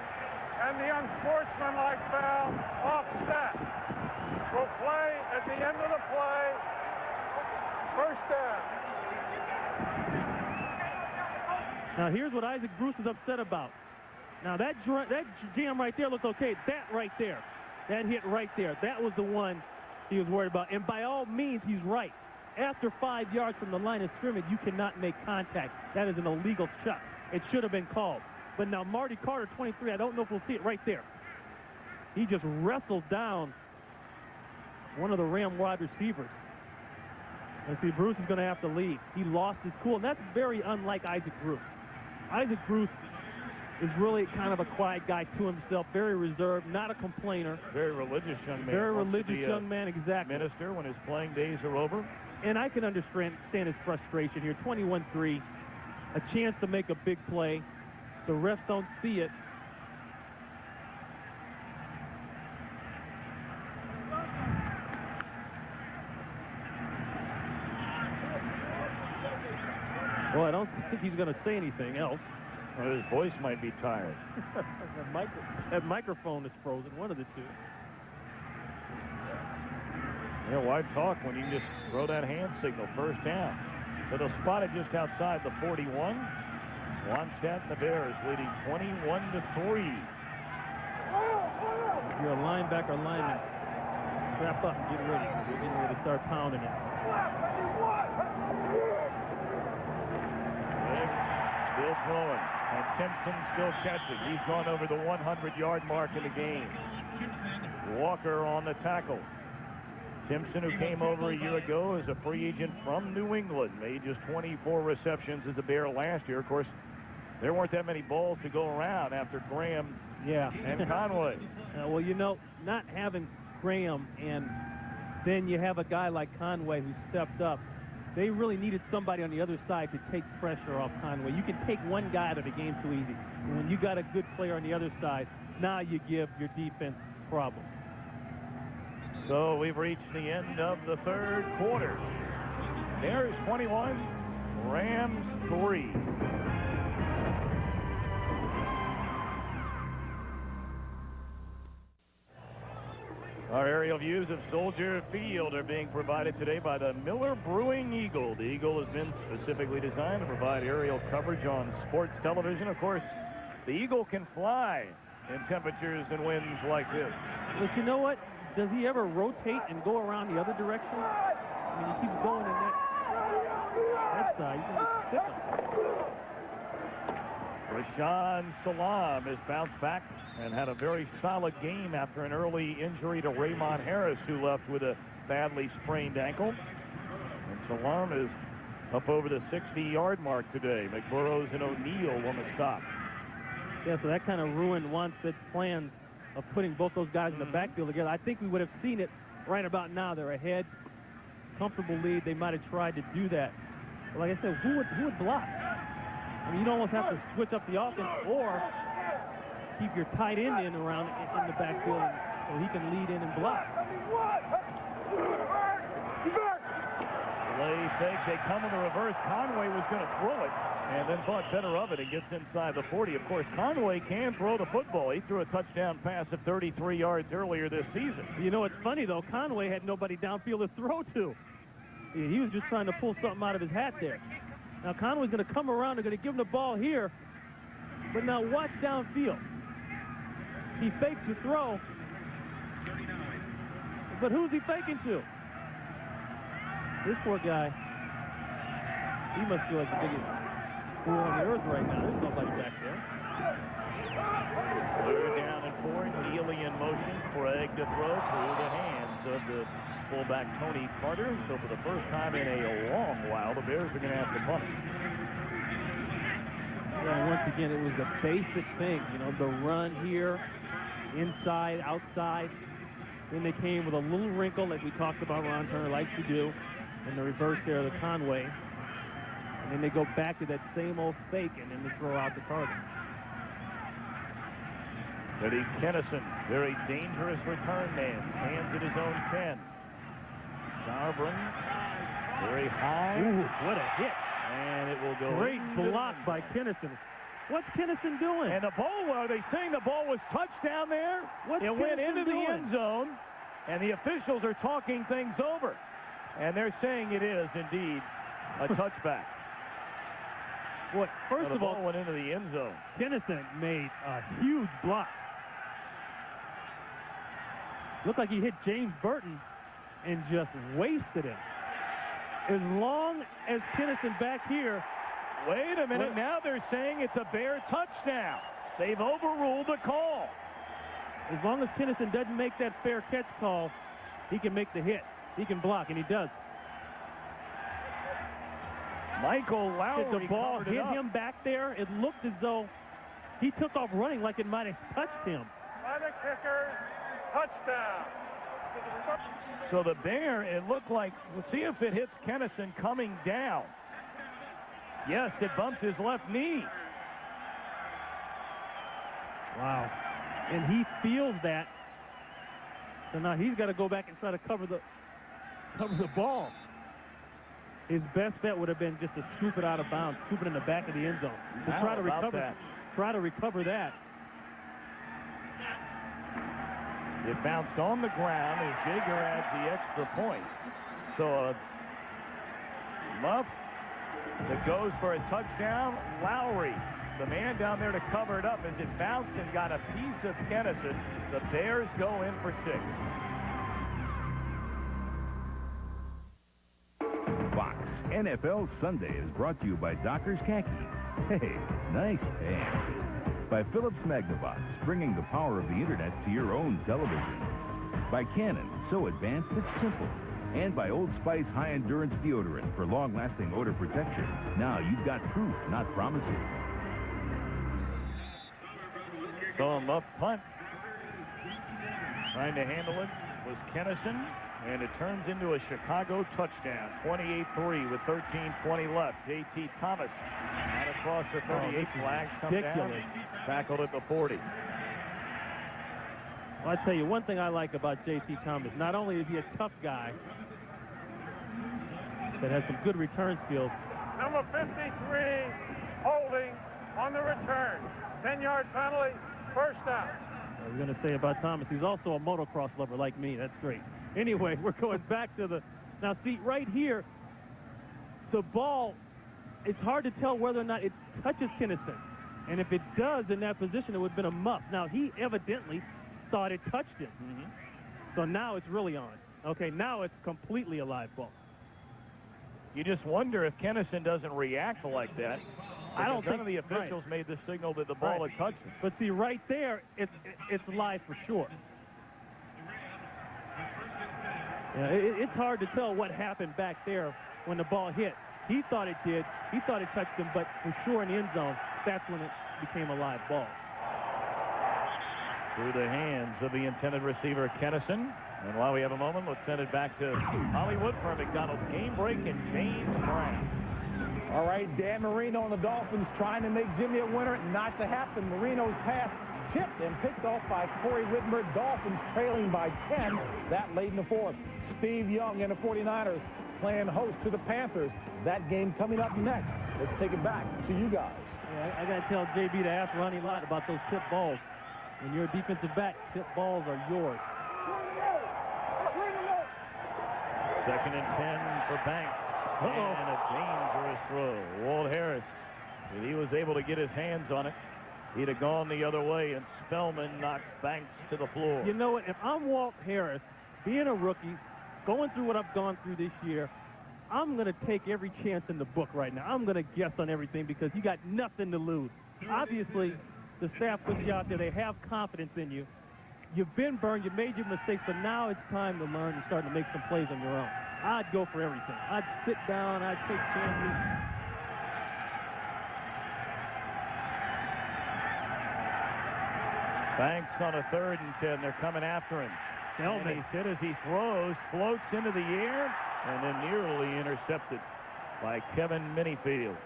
and the unsportsmanlike foul offset. Will play at the end of the play. First down. Now, here's what Isaac Bruce is upset about. Now, that jam right there looked okay. That right there, that hit right there, that was the one he was worried about. And by all means, he's right. After 5 yards from the line of scrimmage, you cannot make contact. That is an illegal chuck. It should have been called. But now Marty Carter, 23, I don't know if we'll see it right there. He just wrestled down one of the Ram wide receivers. And see, Bruce is going to have to leave. He lost his cool, and that's very unlike Isaac Bruce. Isaac Bruce is really kind of a quiet guy to himself, very reserved, not a complainer. Very religious young man. Very Wants to religious be a young man, exactly. Minister when his playing days are over. And I can understand his frustration here. 21-3, a chance to make a big play. The refs don't see it. Well, I don't think he's going to say anything else. Well, his voice might be tired. That microphone is frozen, one of the two. Yeah, why talk when you can just throw that hand signal? First down. So they'll spot it just outside the 41. Wannstedt and the Bears leading 21-3. If you're a linebacker lineman, Strap up, get ready. We're getting ready to start pounding it. Still throwing, and Timpson still catching. He's gone over the 100-yard mark in the game. Walker on the tackle. Timpson, who came over a year ago as a free agent from New England, made just 24 receptions as a Bear last year. Of course, there weren't that many balls to go around after Graham and Conway. Well, you know, not having Graham and then you have a guy like Conway who stepped up, they really needed somebody on the other side to take pressure off Conway. You can take one guy out of the game too easy. And when you got a good player on the other side, now you give your defense problems. So we've reached the end of the third quarter. Bears 21, Rams 3. Our aerial views of Soldier Field are being provided today by the Miller Brewing Eagle. The Eagle has been specifically designed to provide aerial coverage on sports television. Of course, the Eagle can fly in temperatures and winds like this. But you know what? Does he ever rotate and go around the other direction? I mean, he keeps going in that side. He's going to get sick of it. Rashaan Salam has bounced back and had a very solid game after an early injury to Raymond Harris, who left with a badly sprained ankle. And Salam is up over the 60-yard mark today. McBurrows and O'Neal on the stop. Yeah, so that kind of ruined Wanstead's plans of putting both those guys in the backfield together. I think we would have seen it right about now. They're ahead, comfortable lead. They might have tried to do that. But like I said, who would block? I mean, you'd almost have to switch up the offense or keep your tight end in around in the backfield so he can lead in and block. Play fake. They come in the reverse. Conway was going to throw it and then thought better of it and gets inside the 40. Of course, Conway can throw the football. He threw a touchdown pass of 33 yards earlier this season. You know, it's funny, though. Conway had nobody downfield to throw to. He was just trying to pull something out of his hat there. Now, Conway's going to come around. They're going to give him the ball here. But now watch downfield. He fakes the throw. But who's he faking to? This poor guy. He must feel like the biggest fool on the earth right now. There's nobody back there. Third down and 4. Neely in motion. Craig to throw through the hands of the fullback Tony Carter. So for the first time in a long while, the Bears are going to have to punt. Yeah, once again, it was a basic thing. You know, the run here, inside, outside. Then they came with a little wrinkle like we talked about Ron Turner likes to do. And the reverse there, the Conway. And then they go back to that same old fake, and then they throw out the Carter. Eddie Kennison, very dangerous return man, stands at his own 10. Garbrun, very high. Ooh, what a hit. And it will go. Great block by Kennison. What's Kennison doing? And the ball, are they saying the ball was touched down there? It went into the end zone, and the officials are talking things over. And they're saying it is indeed a touchback. What? First of all, the ball went into the end zone. Kennison made a huge block. Looked like he hit James Burton and just wasted him. As long as Kennison back here. Wait a minute. Now they're saying it's a Bear touchdown. They've overruled the call. As long as Kennison doesn't make that fair catch call, he can make the hit. He can block, and he does. Michael Lowry. Did the ball hit him back there? It looked as though he took off running like it might have touched him. By the kickers, touchdown. So the Bear, it looked like, we'll see if it hits Kennison coming down. Yes, it bumped his left knee. Wow. And he feels that. So now he's got to go back and try to cover the ball. His best bet would have been just to scoop it out of bounds, scoop it in the back of the end zone. To try to recover that. It bounced on the ground as Jaeger adds the extra point. So Muff that goes for a touchdown. Lowry, the man down there to cover it up as it bounced and got a piece of Kennison. The Bears go in for 6. NFL Sunday is brought to you by Dockers Khakis. Hey, nice pants. By Philips Magnavox, bringing the power of the internet to your own television. By Canon, so advanced it's simple. And by Old Spice high-endurance deodorant for long-lasting odor protection. Now you've got proof, not promises. Saw him up punt. Trying to handle it was Kennison, and it turns into a Chicago touchdown. 28-3 with 13:20 left. J.T. Thomas out across the 38. Flags come down. Tackled at the 40. Well, I tell you, one thing I like about J.T. Thomas, not only is he a tough guy that has some good return skills. Number 53, holding on the return. 10-yard penalty, first down. I was going to say about Thomas, he's also a motocross lover like me. That's great. Anyway, we're going back to the... Now, see, right here, the ball, it's hard to tell whether or not it touches Kennison. And if it does in that position, it would have been a muff. Now, he evidently thought it touched him. So now it's really on. Okay, now it's completely a live ball. You just wonder if Kennison doesn't react like that. I don't think none of the officials made the signal that the ball had touched him. But see, right there, it's live for sure. Yeah, it's hard to tell what happened back there when the ball hit. He thought it did. He thought it touched him, but for sure in the end zone, that's when it became a live ball. Through the hands of the intended receiver, Kennison. And while we have a moment, let's send it back to Hollywood for a McDonald's game break and James Brown. All right, Dan Marino and the Dolphins trying to make Jimmy a winner. Not to happen. Marino's pass tipped and picked off by Corey Whitmer. Dolphins trailing by 10 that late in the fourth. Steve Young and the 49ers playing host to the Panthers. That game coming up next. Let's take it back to you guys. Yeah, I got to tell JB to ask Ronnie Lott about those tip balls. When you're a defensive back, tip balls are yours. 2nd and 10 for Banks. And a dangerous throw. Walt Harris, if he was able to get his hands on it, he'd have gone the other way, and Spellman knocks Banks to the floor. You know what? If I'm Walt Harris, being a rookie, going through what I've gone through this year, I'm going to take every chance in the book right now. I'm going to guess on everything because you got nothing to lose. Obviously, the staff puts you out there. They have confidence in you. You've been burned. You made your mistakes, so now it's time to learn and start to make some plays on your own. I'd go for everything. I'd sit down. I'd take chances. Banks on a 3rd and 10. They're coming after him. And he's hit as he throws, floats into the air, and then nearly intercepted by Kevin Minifield.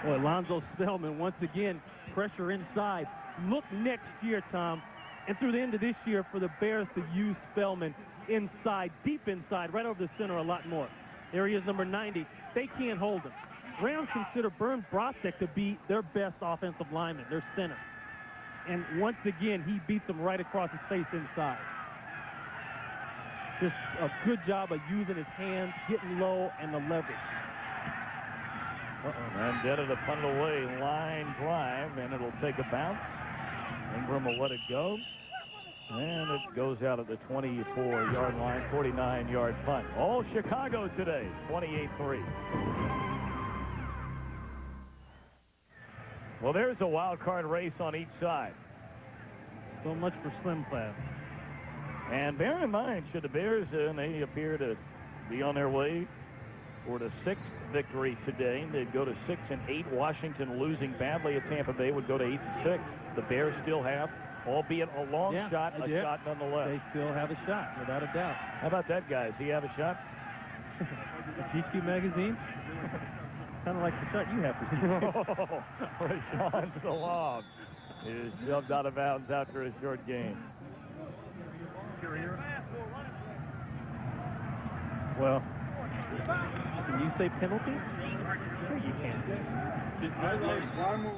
Well, Alonzo Spellman, once again, pressure inside. Look next year, Tom, and through the end of this year for the Bears to use Spellman inside, deep inside, right over the center a lot more. There he is, number 90. They can't hold him. Rams consider Bernd Brostek to be their best offensive lineman, their center. And once again, he beats him right across his face inside. Just a good job of using his hands, getting low, and the leverage. Vendetta to punt it away, line drive, and it'll take a bounce. Ingram will let it go. And it goes out at the 24-yard line, 49-yard punt. All Chicago today, 28-3. Well, there's a wild card race on each side. So much for Slim Class. And bear in mind, should the Bears, and they appear to be on their way for the 6th victory today, they'd go to 6-8. Washington losing badly at Tampa Bay would go to 8-6. The Bears still have, albeit a long shot, a shot nonetheless. They still have a shot, without a doubt. How about that, guys? Does he have a shot? GQ magazine? Kind of like the shot you have for GQ. Rashawn Salam is shoved out of bounds after a short game. Well, can you say penalty? Sure you can.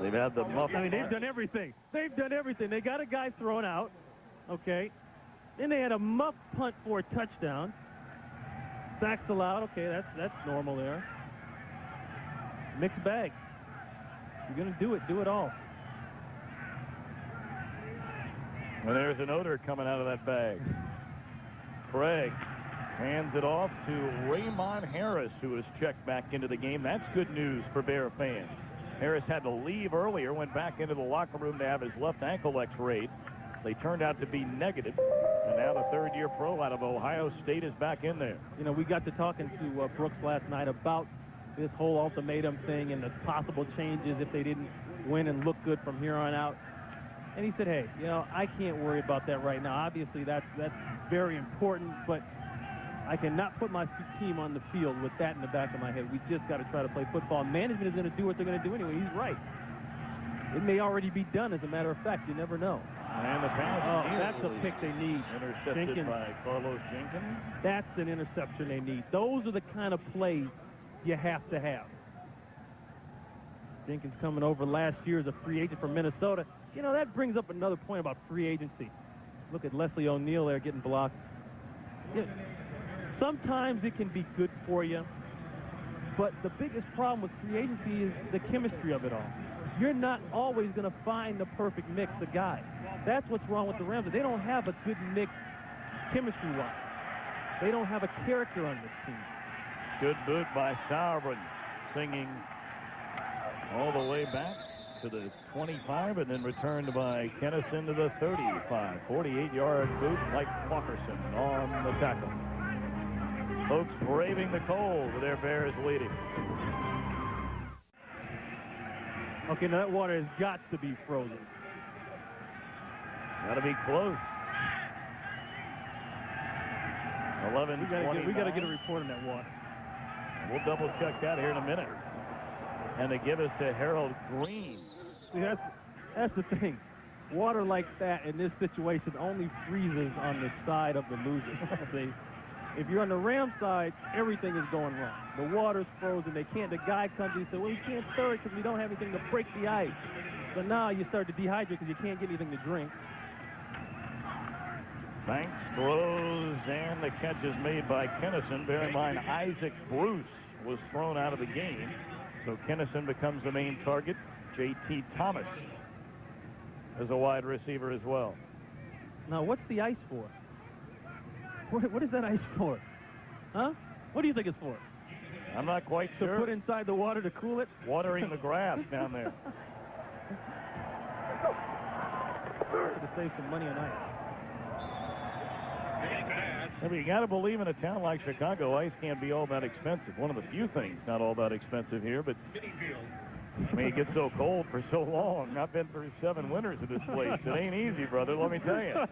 They've had the muff. I mean, they've done everything. They've done everything. They got a guy thrown out, okay? Then they had a muff punt for a touchdown. Sacks allowed. Okay, that's normal there. Mixed bag. You're going to do it all. Well, there's an odor coming out of that bag. Craig Hands it off to Raymond Harris, who is checked back into the game. That's good news for Bear fans. Harris had to leave earlier, went back into the locker room to have his left ankle x-rayed. They turned out to be negative, and now the third-year pro out of Ohio State is back in there. You know, we got to talking to Brooks last night about this whole ultimatum thing and the possible changes if they didn't win and look good from here on out. And he said, hey, you know, I can't worry about that right now. Obviously, that's very important, but I cannot put my team on the field with that in the back of my head. We just got to try to play football. Management is going to do what they're going to do anyway. He's right. It may already be done, as a matter of fact. You never know. And the pass. That's a pick they need. Intercepted by Carlos Jenkins. That's an interception they need. Those are the kind of plays you have to have. Jenkins coming over last year as a free agent from Minnesota. You know, that brings up another point about free agency. Look at Leslie O'Neal there getting blocked. Yeah, sometimes it can be good for you, but the biggest problem with free agency is the chemistry of it all. You're not always going to find the perfect mix of guys. That's what's wrong with the Rams. They don't have a good mix chemistry-wise. They don't have a character on this team. Good boot by Sauerbrunn, singing all the way back to the 25 and then returned by Kennison to the 35. 48-yard boot like Walkerson on the tackle. Folks braving the cold with their Bears leading. Okay, now that water has got to be frozen. Got to be close. 11:29. We got to get a report on that water. We'll double check that here in a minute. And they give us to Harold Green. See, that's the thing. Water like that in this situation only freezes on the side of the loser. See, if you're on the Ram side, everything is going wrong. The water's frozen. They can't. The guy comes and says, "Well, you can't stir it because we don't have anything to break the ice." So now you start to dehydrate because you can't get anything to drink. Banks throws, and the catch is made by Kennison. Bear in mind, Isaac Bruce was thrown out of the game. So Kennison becomes the main target. J.T. Thomas is a wide receiver as well. Now, what's the ice for? What is that ice for? Huh? What do you think it's for? I'm not quite To sure. put inside the water to cool it? Watering the grass down there. To save some money on ice. I mean, you got to believe in a town like Chicago, ice can't be all that expensive. One of the few things not all that expensive here, but I mean, it gets so cold for so long. I've been through 7 winters at this place. It ain't easy, brother, let me tell you.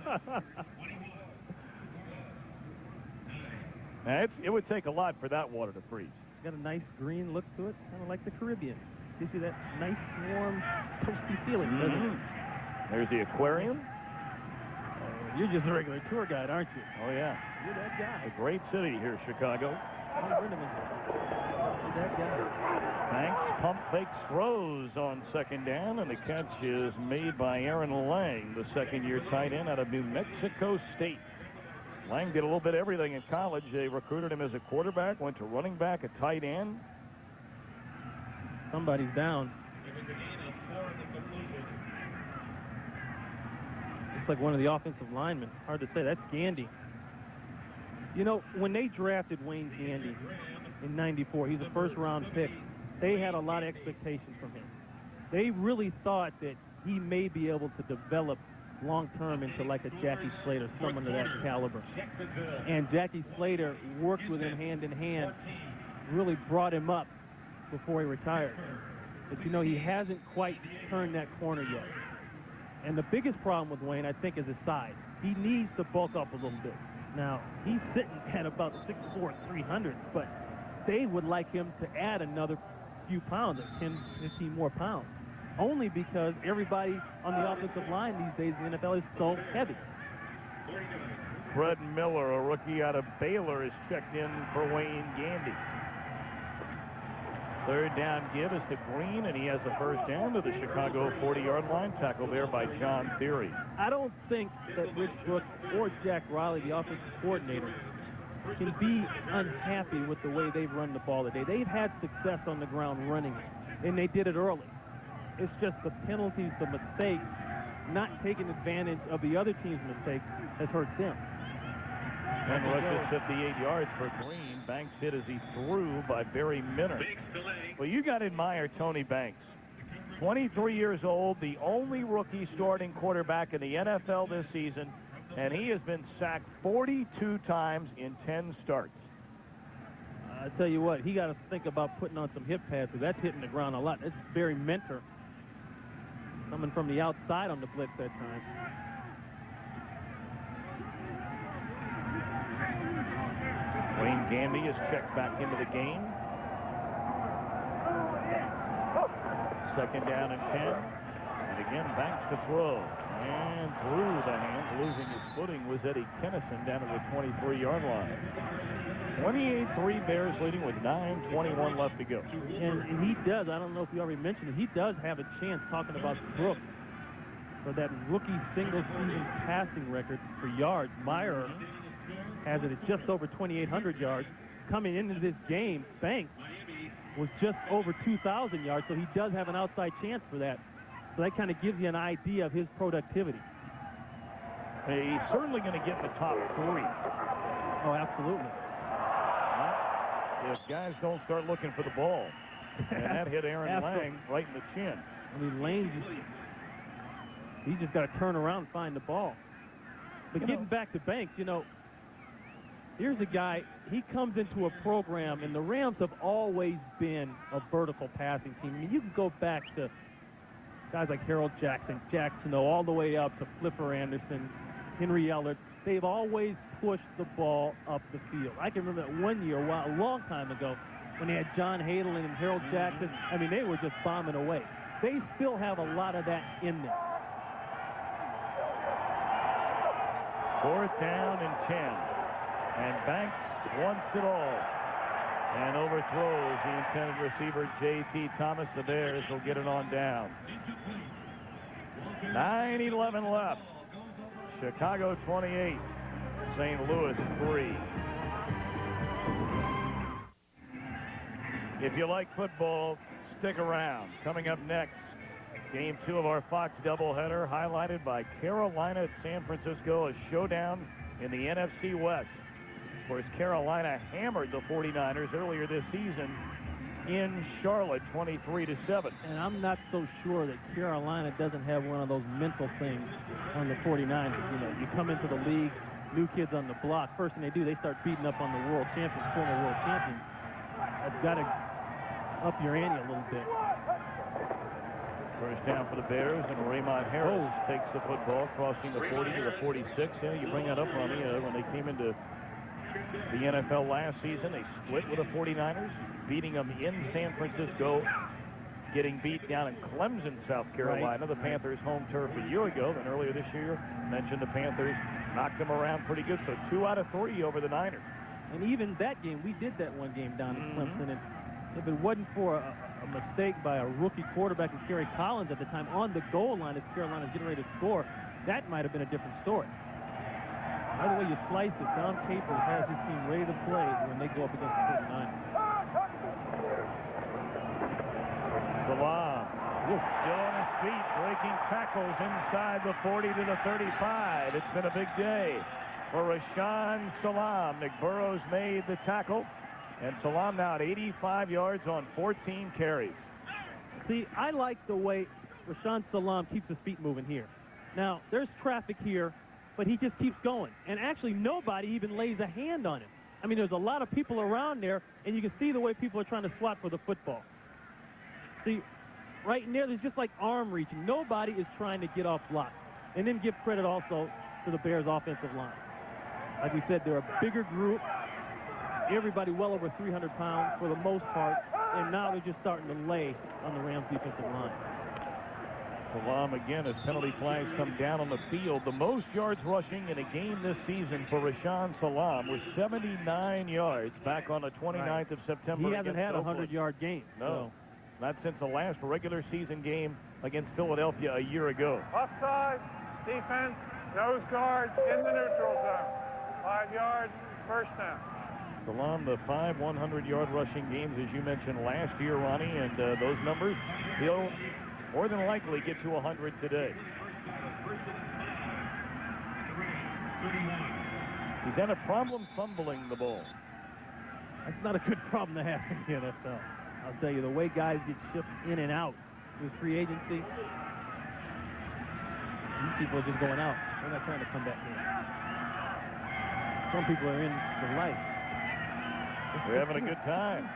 Now, it would take a lot for that water to freeze. Got a nice green look to it, kind of like the Caribbean. Gives you that nice, warm, toasty feeling, doesn't it? There's the aquarium. You're just a regular tour guide, aren't you? Oh, yeah. You're that guy. It's a great city here, Chicago. You're that guy. Banks pump fakes, throws on second down, and the catch is made by Aaron Lang, the second-year tight end out of New Mexico State. Lang did a little bit of everything in college. They recruited him as a quarterback, went to running back, a tight end. Somebody's down. Looks like one of the offensive linemen. Hard to say. That's Gandy. You know, when they drafted Wayne Gandy in '94, he's a first-round pick, they had a lot of expectation from him. They really thought that he may be able to develop long-term into like a Jackie Slater, someone of that caliber. And Jackie Slater worked with him hand in hand, really brought him up before he retired. But, you know, he hasn't quite turned that corner yet. And the biggest problem with Wayne, I think, is his size. He needs to bulk up a little bit. Now, he's sitting at about 6'4", 300, but they would like him to add another few pounds, like 10, 15 more pounds. Only because everybody on the offensive line these days in the NFL is so heavy. Fred Miller, a rookie out of Baylor, is checked in for Wayne Gandy. Third down give is to Green, and he has a first down to the Chicago 40-yard line. Tackle there by John Theory. I don't think that Rich Brooks or Jack Riley, the offensive coordinator, can be unhappy with the way they've run the ball today. They've had success on the ground running it, and they did it early. It's just the penalties, the mistakes, not taking advantage of the other team's mistakes has hurt them. 10 rushes, 58 yards for Green. Banks hit as he threw by Barry Minner. Well, you got to admire Tony Banks. 23 years old, the only rookie starting quarterback in the NFL this season, and he has been sacked 42 times in 10 starts. I tell you what, he got to think about putting on some hip pads, because that's hitting the ground a lot. That's Barry Minter coming from the outside on the blitz that time. Wayne Gandy is checked back into the game. Second down and 10. And again, Banks to throw. And through the hands, losing his footing, was Eddie Kennison down to the 23-yard line. 28-3 Bears leading with 9:21 left to go. And he does, I don't know if you already mentioned it, he does have a chance, talking about Brooks, for that rookie single-season passing record for yards. Meyer has it at just over 2,800 yards. Coming into this game, Banks was just over 2,000 yards, so he does have an outside chance for that. So that kind of gives you an idea of his productivity. He's certainly going to get in the top 3. Oh, absolutely. If guys don't start looking for the ball. And that hit Aaron Lang right in the chin. I mean, Lane he's just got to turn around and find the ball. But getting back to Banks, you know, here's a guy, he comes into a program, and the Rams have always been a vertical passing team. I mean, you can go back to guys like Harold Jackson, Jack Snow, all the way up to Flipper Anderson, Henry Ellard. They've always pushed the ball up the field. I can remember that one year, a long time ago, when they had John Hadelin and Harold Jackson. I mean, they were just bombing away. They still have a lot of that in them. 4th down and 10. And Banks wants it all. And overthrows the intended receiver, J.T. Thomas. The Bears will get it on down. 9:11 left. Chicago 28, St. Louis 3. If you like football, stick around. Coming up next, Game 2 of our Fox doubleheader, highlighted by Carolina at San Francisco, a showdown in the NFC West. Of course, Carolina hammered the 49ers earlier this season in Charlotte, 23-7. And I'm not so sure that Carolina doesn't have one of those mental things on the 49ers. You know, you come into the league, new kids on the block. First thing they do, they start beating up on the world champions, former world champions. That's got to up your ante a little bit. First down for the Bears, and Raymond Harris takes the football, crossing the 40 to the 46. Yeah, you bring that up, Ronnie. When they came into the NFL last season, they split with the 49ers, beating them in San Francisco, getting beat down in Clemson, South Carolina, the Panthers' home turf a year ago. Then earlier this year, mentioned the Panthers knocked them around pretty good. So 2 out of 3 over the Niners. And even that game, we did that one game down in Clemson. And if it wasn't for a mistake by a rookie quarterback, and Kerry Collins at the time, on the goal line as Carolina's getting ready to score, that might have been a different story. By the way you slice it, Don Capers has his team ready to play when they go up against the 49ers. Salam still on his feet, breaking tackles inside the 40 to the 35. It's been a big day for Rashaan Salam. Nick Burrows made the tackle, and Salam now at 85 yards on 14 carries. See, I like the way Rashaan Salam keeps his feet moving here. Now, there's traffic here, but he just keeps going. And actually, nobody even lays a hand on him. I mean, there's a lot of people around there, and you can see the way people are trying to swat for the football. See, right in there, there's just like arm reaching. Nobody is trying to get off blocks. And then give credit also to the Bears' offensive line. Like we said, they're a bigger group. Everybody well over 300 pounds for the most part. And now they're just starting to lay on the Rams' defensive line. Salam again as penalty flags come down on the field. The most yards rushing in a game this season for Rashaan Salam was 79 yards back on the 29th of September. He hasn't had a 100-yard game. No, so. Not since the last regular season game against Philadelphia a year ago. Offside, defense, nose guard in the neutral zone. 5 yards, first down. Salam, the 5 100-yard rushing games, as you mentioned last year, Ronnie, and those numbers, he'll more than likely get to 100 today. He's had a problem fumbling the ball. That's not a good problem to have in the NFL. I'll tell you, the way guys get shipped in and out with free agency, these people are just going out. They're not trying to come back in. Some people are in for life. They're having a good time.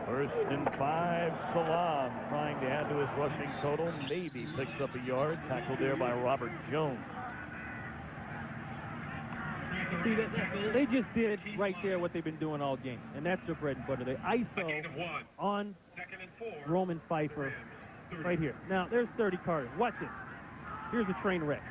First and 5, Salam trying to add to his rushing total. Maybe picks up a yard. Tackled there by Robert Jones. See, they just did right there what they've been doing all game, and that's their bread and butter. They ISO on Roman Pfeiffer right here. Now, there's 30 Carter. Watch it. Here's a train wreck.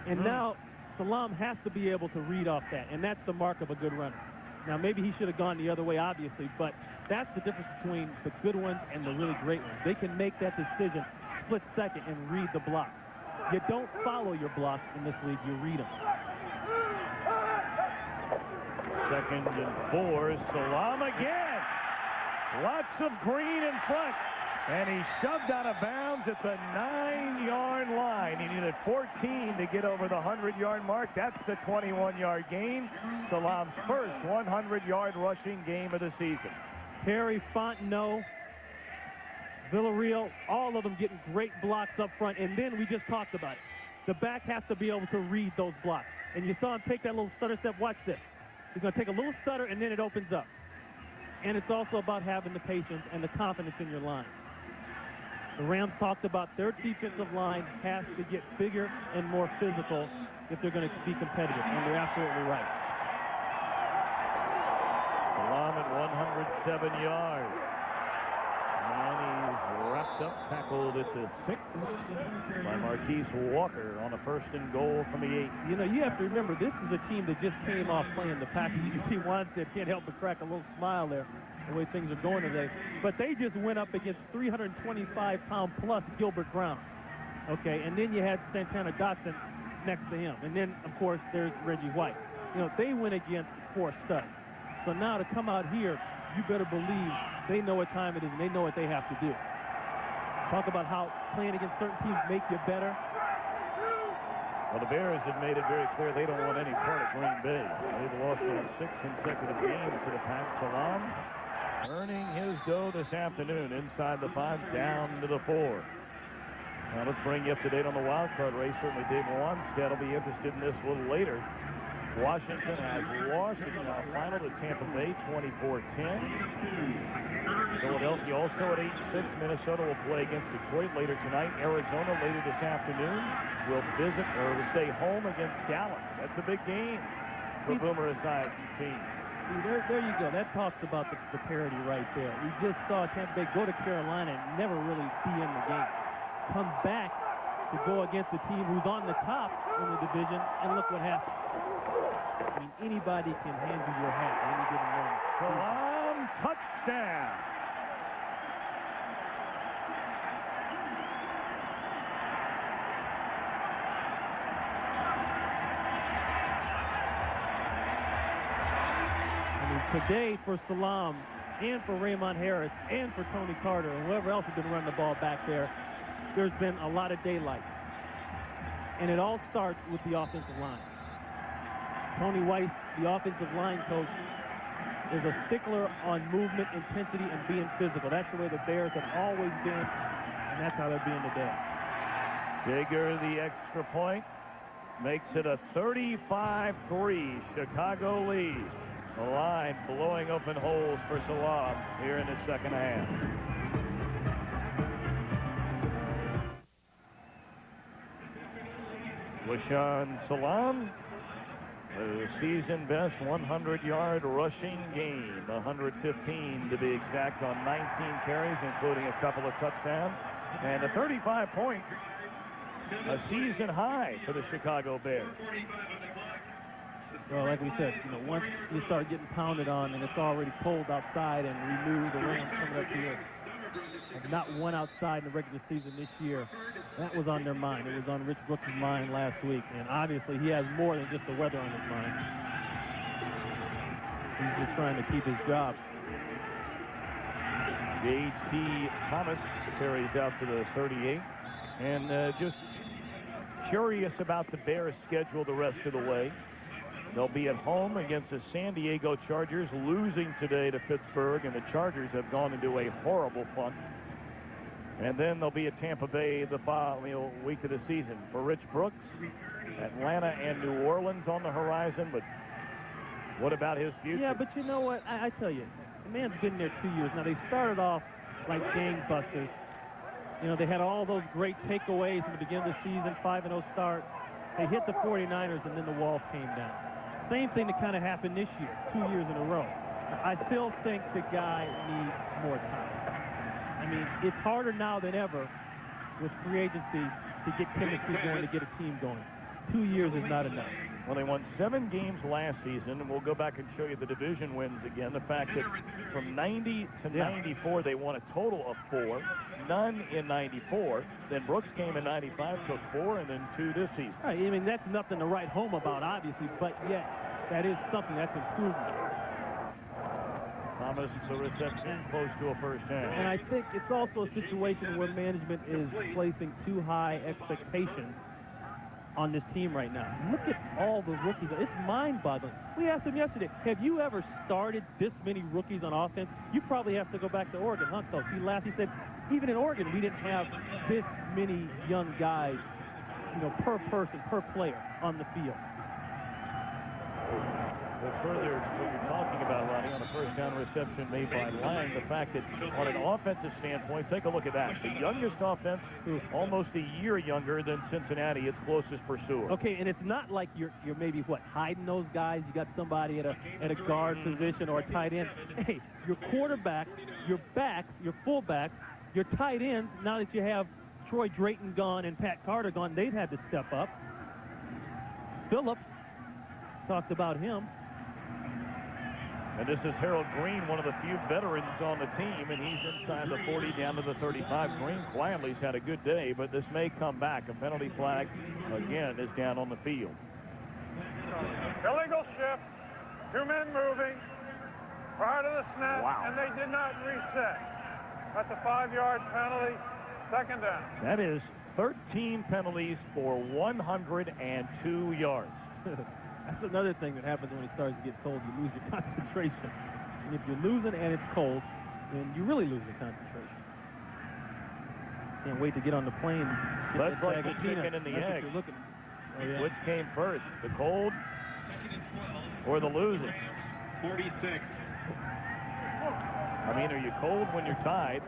And now Salam has to be able to read off that, and that's the mark of a good runner. Now, maybe he should have gone the other way, obviously, but that's the difference between the good ones and the really great ones. They can make that decision split second and read the block. You don't follow your blocks in this league, you read them. Second and 4, Salam again. Lots of green in front. And he shoved out of bounds at the 9-yard line. He needed 14 to get over the 100-yard mark. That's a 21-yard gain. Salam's first 100-yard rushing game of the season. Perry, Fontenot, Villarreal, all of them getting great blocks up front. And then we just talked about it. The back has to be able to read those blocks. And you saw him take that little stutter step. Watch this. He's going to take a little stutter, and then it opens up. And it's also about having the patience and the confidence in your line. The Rams talked about their defensive line has to get bigger and more physical if they're going to be competitive, and they're absolutely right. Salam at 107 yards. And he's wrapped up, tackled at the 6 by Marquise Walker on a first and goal from the 8. You know, you have to remember, this is a team that just came off playing the Packers. You see Wanstead can't help but crack a little smile there, the way things are going today. But they just went up against 325-pound plus Gilbert Brown. Okay, and then you had Santana Dotson next to him. And then, of course, there's Reggie White. You know, they went against 4 studs. So now to come out here, you better believe they know what time it is and they know what they have to do. Talk about how playing against certain teams make you better. Well, the Bears have made it very clear they don't want any part of Green Bay. They've lost their 6 consecutive games to the Pack. Salam earning his dough this afternoon inside the 5, down to the 4. Now let's bring you up to date on the wild card race. Certainly Dave Wanstead will be interested in this a little later. Washington has lost. It's now final to Tampa Bay, 24-10. Philadelphia also at 8-6. Minnesota will play against Detroit later tonight. Arizona later this afternoon will visit or will stay home against Dallas. That's a big game for Boomer Esiason's team. See, there you go. That talks about the parity right there. We just saw Tampa Bay go to Carolina and never really be in the game. Come back to go against a team who's on the top in the division, and look what happened. I mean, anybody can hand you your hat at any given moment. Salam, touchdown. I mean, today for Salam and for Raymond Harris and for Tony Carter and whoever else has been running the ball back there, there's been a lot of daylight. And it all starts with the offensive line. Tony Weiss, the offensive line coach, is a stickler on movement, intensity, and being physical. That's the way the Bears have always been, and that's how they're being today. Jaeger, the extra point, makes it a 35-3 Chicago lead. The line blowing open holes for Salam here in the second half. Rashaan Salam, the season best 100-yard rushing game, 115 to be exact on 19 carries, including a couple of touchdowns, and a 35 points, a season high for the Chicago Bears. Well, like we said, you know, once you start getting pounded on and it's already cold outside, and we knew the Rams coming up here have not won outside in the regular season this year, that was on their mind. It was on Rich Brooks' mind last week, and obviously he has more than just the weather on his mind. He's just trying to keep his job. J.T. Thomas carries out to the 38. And just curious about the Bears' schedule the rest of the way. They'll be at home against the San Diego Chargers, losing today to Pittsburgh, and the Chargers have gone into a horrible funk. And then they'll be at Tampa Bay the following week of the season. For Rich Brooks, Atlanta and New Orleans on the horizon, but what about his future? Yeah, but you know what? I tell you, the man's been there 2 years. Now, they started off like gangbusters. You know, they had all those great takeaways in the beginning of the season, 5-0 start. They hit the 49ers, and then the walls came down. Same thing that kind of happened this year, 2 years in a row. I still think the guy needs more time. I mean, it's harder now than ever with free agency to get chemistry going, to get a team going. 2 years is not enough. Well, they won 7 games last season, and we'll go back and show you the division wins again. The fact that from 90 to 94, they won a total of 4, none in 94. Then Brooks came in 95, took 4, and then 2 this season. Right, I mean, that's nothing to write home about, obviously, but yet that is something that's improvement. Thomas, the reception, close to a first down. And I think it's also a situation where management is placing too high expectations on this team right now. Look at all the rookies. It's mind-boggling. We asked him yesterday, have you ever started this many rookies on offense? You probably have to go back to Oregon, huh, Coach? He laughed. He said, even in Oregon, we didn't have this many young guys, you know, per person, per player on the field. But further, what you're talking about, Ronnie, on a first down reception made by Lang, the fact that on an offensive standpoint, take a look at that. The youngest offense, almost a year younger than Cincinnati, its closest pursuer. Okay, and it's not like you're maybe, hiding those guys. You got somebody at a guard position or a tight end. Hey, your quarterback, your backs, your fullbacks, your tight ends, now that you have Troy Drayton gone and Pat Carter gone, they've had to step up. Phillips, talked about him. And this is Harold Green, one of the few veterans on the team, and he's inside the 40 down to the 35. Green quietly has had a good day, but this may come back. A penalty flag, again, is down on the field. Illegal shift, 2 men moving prior to the snap, and they did not reset. That's a 5-yard penalty, second down. That is 13 penalties for 102 yards. That's another thing that happens when it starts to get cold. You lose your concentration. And if you're losing and it's cold, then you really lose your concentration. Can't wait to get on the plane. That's like the chicken and the egg. Which came first, the cold or the losing? 46. I mean, are you cold when you're tied?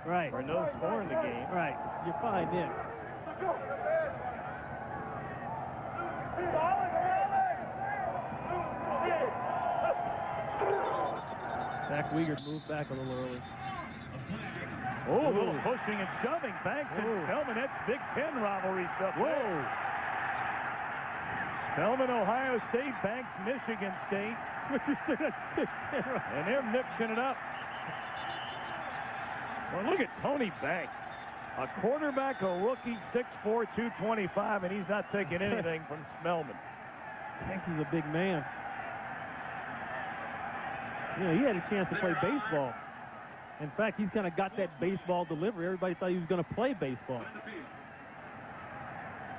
Right. Or no score in the game? Right. You're fine then. Zach Wiegert moved back a little early. Oh, a little pushing and shoving. Banks and Spellman. That's Big Ten rivalry stuff. Whoa. Spellman, Ohio State. Banks, Michigan State. What you say? That's Big Ten. And they're mixing it up. Well, look at Tony Banks. A quarterback, a rookie, 6'4", 225, and he's not taking anything from Spellman. Banks is a big man. You know, he had a chance to play baseball. In fact, he's kind of got that baseball delivery. Everybody thought he was going to play baseball.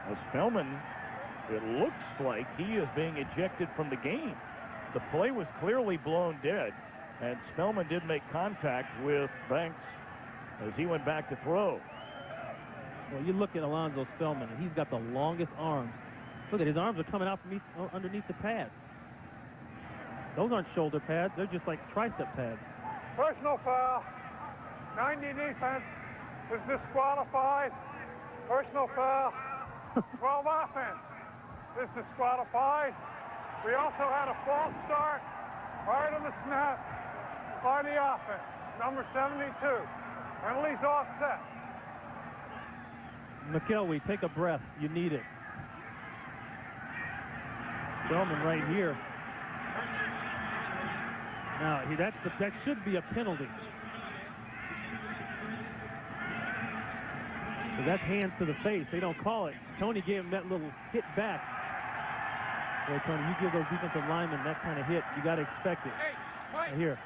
Well, Spellman, it looks like he is being ejected from the game. The play was clearly blown dead, and Spellman did make contact with Banks as he went back to throw. Well, you look at Alonzo Spellman, and he's got the longest arms. Look at his arms are coming out from underneath the pads. Those aren't shoulder pads. They're just like tricep pads. Personal foul. 90 defense is disqualified. Personal foul. 12 offense is disqualified. We also had a false start prior to the snap by the offense. Number 72. Penalties offset. McElwee, take a breath. You need it. Spellman right here. Now, that should be a penalty. So that's hands to the face. They don't call it. Tony gave him that little hit back. Boy, Tony, you give those defensive linemen that kind of hit, you got to expect it. Right here.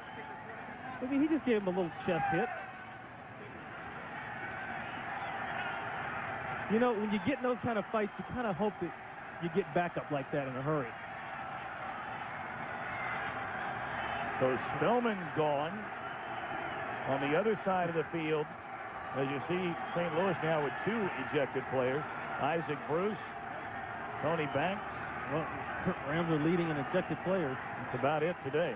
I mean, he just gave him a little chest hit. You know, when you get in those kind of fights, you kind of hope that you get back up like that in a hurry. So Spellman gone. On the other side of the field, as you see, St. Louis now with 2 ejected players. Isaac Bruce, Tony Banks. Well, Rams are leading in ejected players. That's about it today.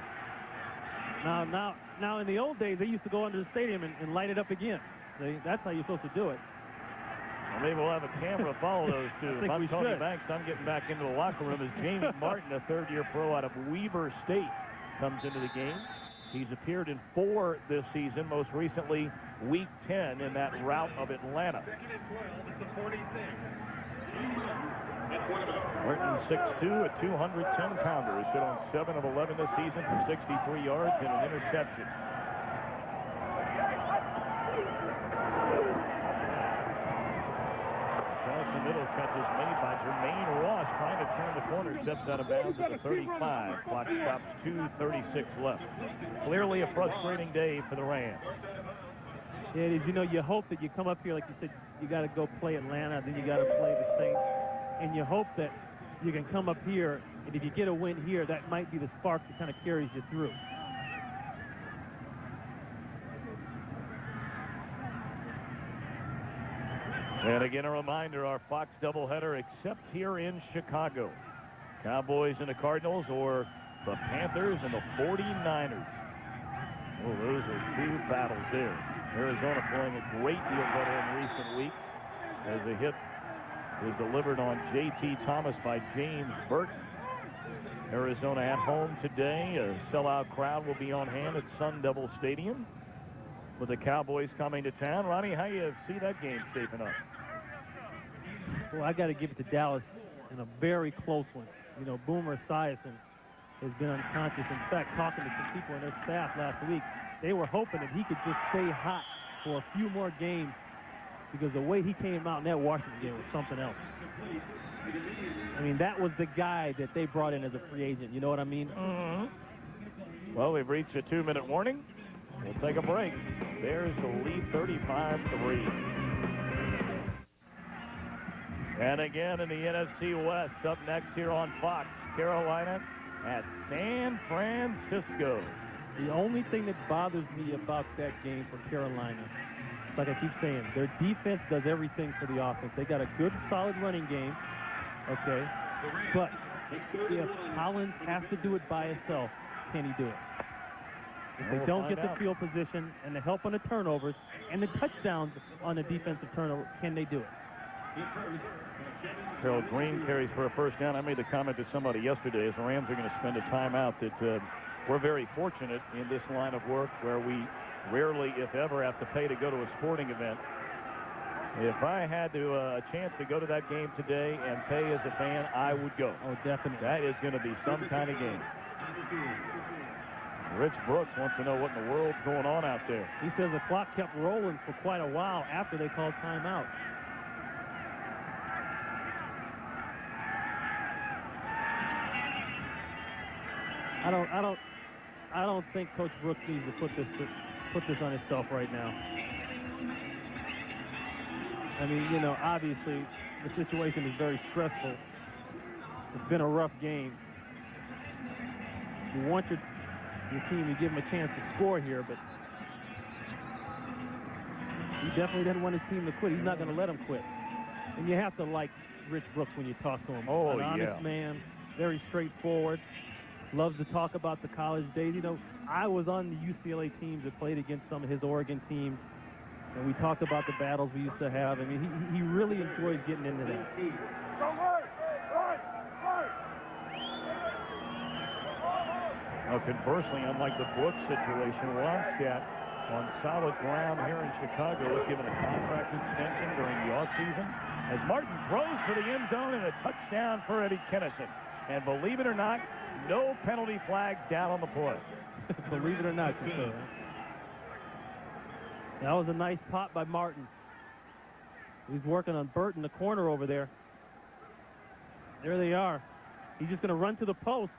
Now, in the old days, they used to go under the stadium and light it up again. See, that's how you're supposed to do it. Well, maybe we'll have a camera follow those two. If I'm Tony should. Banks, I'm getting back into the locker room as Jamie Martin, a third-year pro out of Weber State, comes into the game. He's appeared in 4 this season, most recently Week 10 in that rout of Atlanta. Martin 6'2", a 210-pounder. Has hit on 7 of 11 this season for 63 yards and an interception. Across the middle, catch is made by Jermaine Ross, trying to turn the corner, steps out of bounds at the 35. Clock stops 2:36 left. Clearly a frustrating day for the Rams. Yeah, it is. You know, you hope that you come up here, like you said, you got to go play Atlanta, then you got to play the Saints, and you hope that you can come up here, and if you get a win here, that might be the spark that kind of carries you through. And again, a reminder, our Fox doubleheader, except here in Chicago. Cowboys and the Cardinals, or the Panthers and the 49ers. Oh, those are 2 battles there. Arizona playing a great deal better in recent weeks as the hit was delivered on J.T. Thomas by James Burton. Arizona at home today. A sellout crowd will be on hand at Sun Devil Stadium with the Cowboys coming to town. Ronnie, how you see that game shaping up? Well, I got to give it to Dallas in a very close one. You know, Boomer Esiason has been unconscious. In fact, talking to some people on their staff last week, they were hoping that he could just stay hot for a few more games, because the way he came out in that Washington game was something else. I mean, that was the guy that they brought in as a free agent. You know what I mean? Mm-hmm. Well, we've reached a 2-minute warning. We'll take a break. Bears will lead 35-3. And again in the NFC West, up next here on Fox, Carolina at San Francisco. The only thing that bothers me about that game for Carolina, it's like I keep saying, their defense does everything for the offense. They got a good, solid running game, okay? But if Collins has to do it by himself, can he do it? If they don't get the field position and the help on the turnovers and the touchdowns on the defensive turnover, can they do it? Harold Green carries for a first down. I made the comment to somebody yesterday as the Rams are going to spend a timeout that we're very fortunate in this line of work where we rarely, if ever, have to pay to go to a sporting event. If I had to a chance to go to that game today and pay as a fan, I would go. Oh, definitely. That is going to be some kind of game. Rich Brooks wants to know what in the world's going on out there. He says the clock kept rolling for quite a while after they called timeout. I don't think Coach Brooks needs to put this on himself right now. I mean, you know, obviously the situation is very stressful. It's been a rough game. You want your team to give him a chance to score here, but he definitely doesn't want his team to quit. He's not going to let him quit. And you have to like Rich Brooks when you talk to him. Oh, an honest man, very straightforward. Loves to talk about the college days. You know, I was on the UCLA teams that played against some of his Oregon teams, and we talked about the battles we used to have. I mean, he really enjoys getting into that. Now, conversely, unlike the Brooks situation, Ronstadt on solid ground here in Chicago was given a contract extension during the offseason as Martin throws for the end zone and a touchdown for Eddie Kennison. And believe it or not, no penalty flags down on the play. Believe it or not, you say. That was a nice pop by Martin. He's working on Burton, the corner over there. There they are. He's just going to run to the post.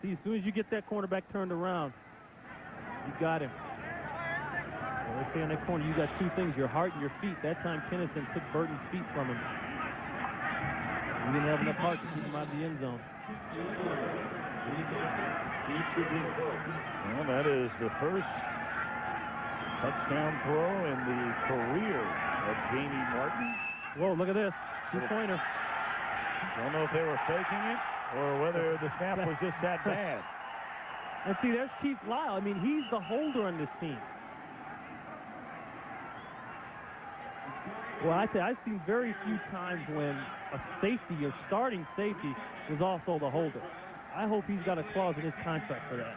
See, as soon as you get that cornerback turned around, you got him. They say in that corner, you got two things, your heart and your feet. That time, Kinnison took Burton's feet from him. He didn't have enough heart to keep him out of the end zone. Well, that is the first touchdown throw in the career of Jamie Martin. Whoa, look at this. Two-pointer. Don't know if they were faking it or whether the snap was just that bad. And see, there's Keith Lyle. I mean, he's the holder on this team. Well, I tell you, I've seen very few times when a safety, a starting safety, is also the holder. I hope he's got a clause in his contract for that.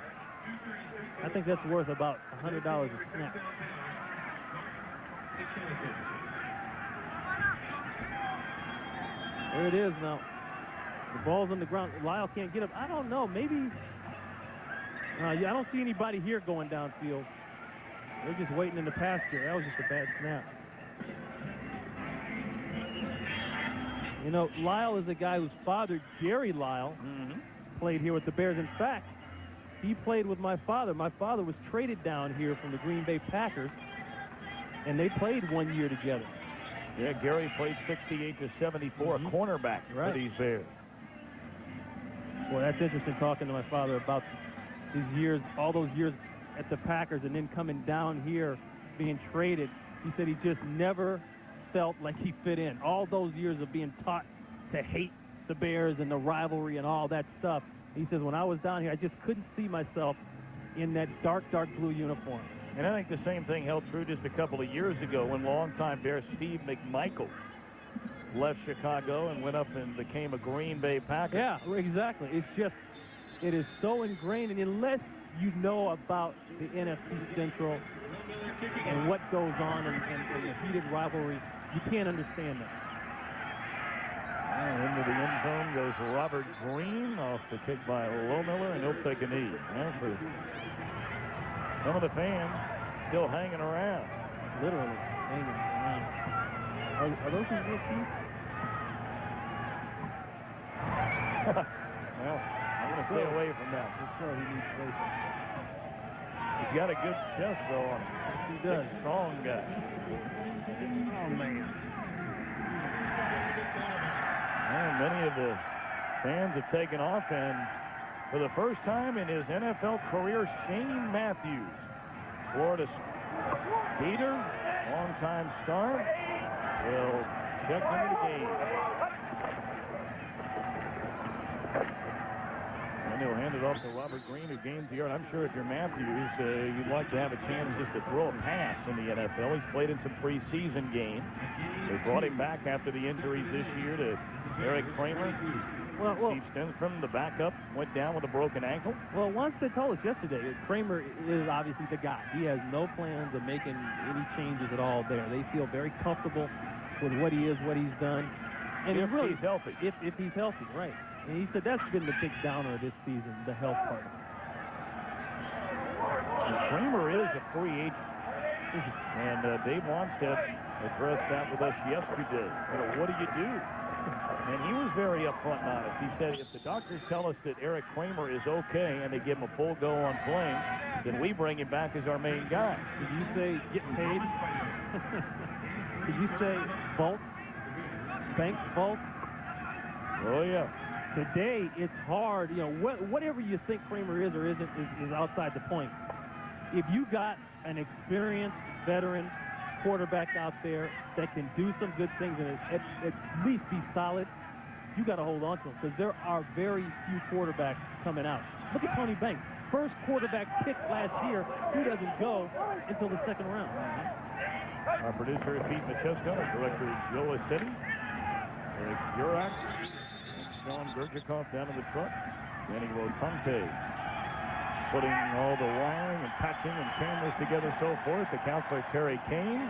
I think that's worth about $100 a snap. There it is now. The ball's on the ground. Lyle can't get up. I don't know. Maybe. I don't see anybody here going downfield. They're just waiting in the pasture. That was just a bad snap. You know, Lyle is a guy whose father, Jerry Lyle, played here with the Bears. In fact, he played with my father. My father was traded down here from the Green Bay Packers, and they played 1 year together. Yeah, Gary played 68 to 74, a cornerback for these Bears. Well, that's interesting talking to my father about these years, all those years at the Packers, and then coming down here, being traded. He said he just never felt like he fit in. All those years of being taught to hate the Bears and the rivalry and all that stuff. He says, when I was down here, I just couldn't see myself in that dark blue uniform. And I think the same thing held true just a couple of years ago when longtime Bear Steve McMichael left Chicago and went up and became a Green Bay Packer. Yeah, exactly. It's just, it is so ingrained, and unless you know about the NFC Central and what goes on and the heated rivalry, you can't understand that. And into the end zone goes Robert Green off the kick by Lohmiller, and he'll take a knee. And for some of the fans still hanging around. Literally hanging around. Are those his real teeth? Well, I'm going to stay away from that. I'm sure he needs patience. He's got a good chest, though, on him. Yes, he does. Big, strong guy. Big, strong man. And many of the fans have taken off, and for the first time in his NFL career, Shane Matthews, Florida Gator, longtime star, will check into the game. And he'll hand it off to Robert Green, who gains the yard. I'm sure if you're Matthews, you'd like to have a chance just to throw a pass in the NFL. He's played in some preseason games. They brought him back after the injuries this year to Eric Kramer. Well, Steve Stenstrom, the backup, went down with a broken ankle. Well, once they told us yesterday, Kramer is obviously the guy. He has no plans of making any changes at all there. They feel very comfortable with what he is, what he's done. And If he's healthy. If he's healthy, right. And he said that's been the big downer this season, the health part. And Kramer is a free agent. And Dave Wanstead addressed that with us yesterday. What do you do? And he was very upfront and honest. He said, if the doctors tell us that Eric Kramer is okay and they give him a full go on playing, then we bring him back as our main guy. Did you say get paid? Did you say vault? Bank vault? Oh, yeah. Today, it's hard. You know, whatever you think Kramer is or isn't is outside the point. If you got an experienced veteran quarterback out there that can do some good things and at least be solid, you got to hold on to him, because there are very few quarterbacks coming out. Look at Tony Banks. First quarterback picked last year. He doesn't go until the second round. Our producer is Pete Machesko, our director is Joe Assetti, Eric Urak, and Sean Bergikoff down in the truck. Danny Rotonte putting all the wiring and patching and cameras together, so forth. The counselor, Terry Kane.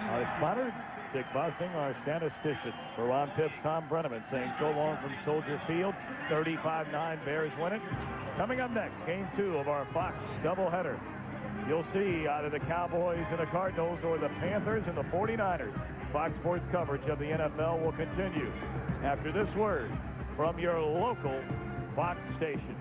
Our spotter, Dick Bossing, our statistician. For Ron Pitts, Tom Brenneman saying so long from Soldier Field. 35-9, Bears win it. Coming up next, game 2 of our Fox doubleheader. You'll see either the Cowboys and the Cardinals or the Panthers and the 49ers. Fox Sports coverage of the NFL will continue after this word from your local Fox station.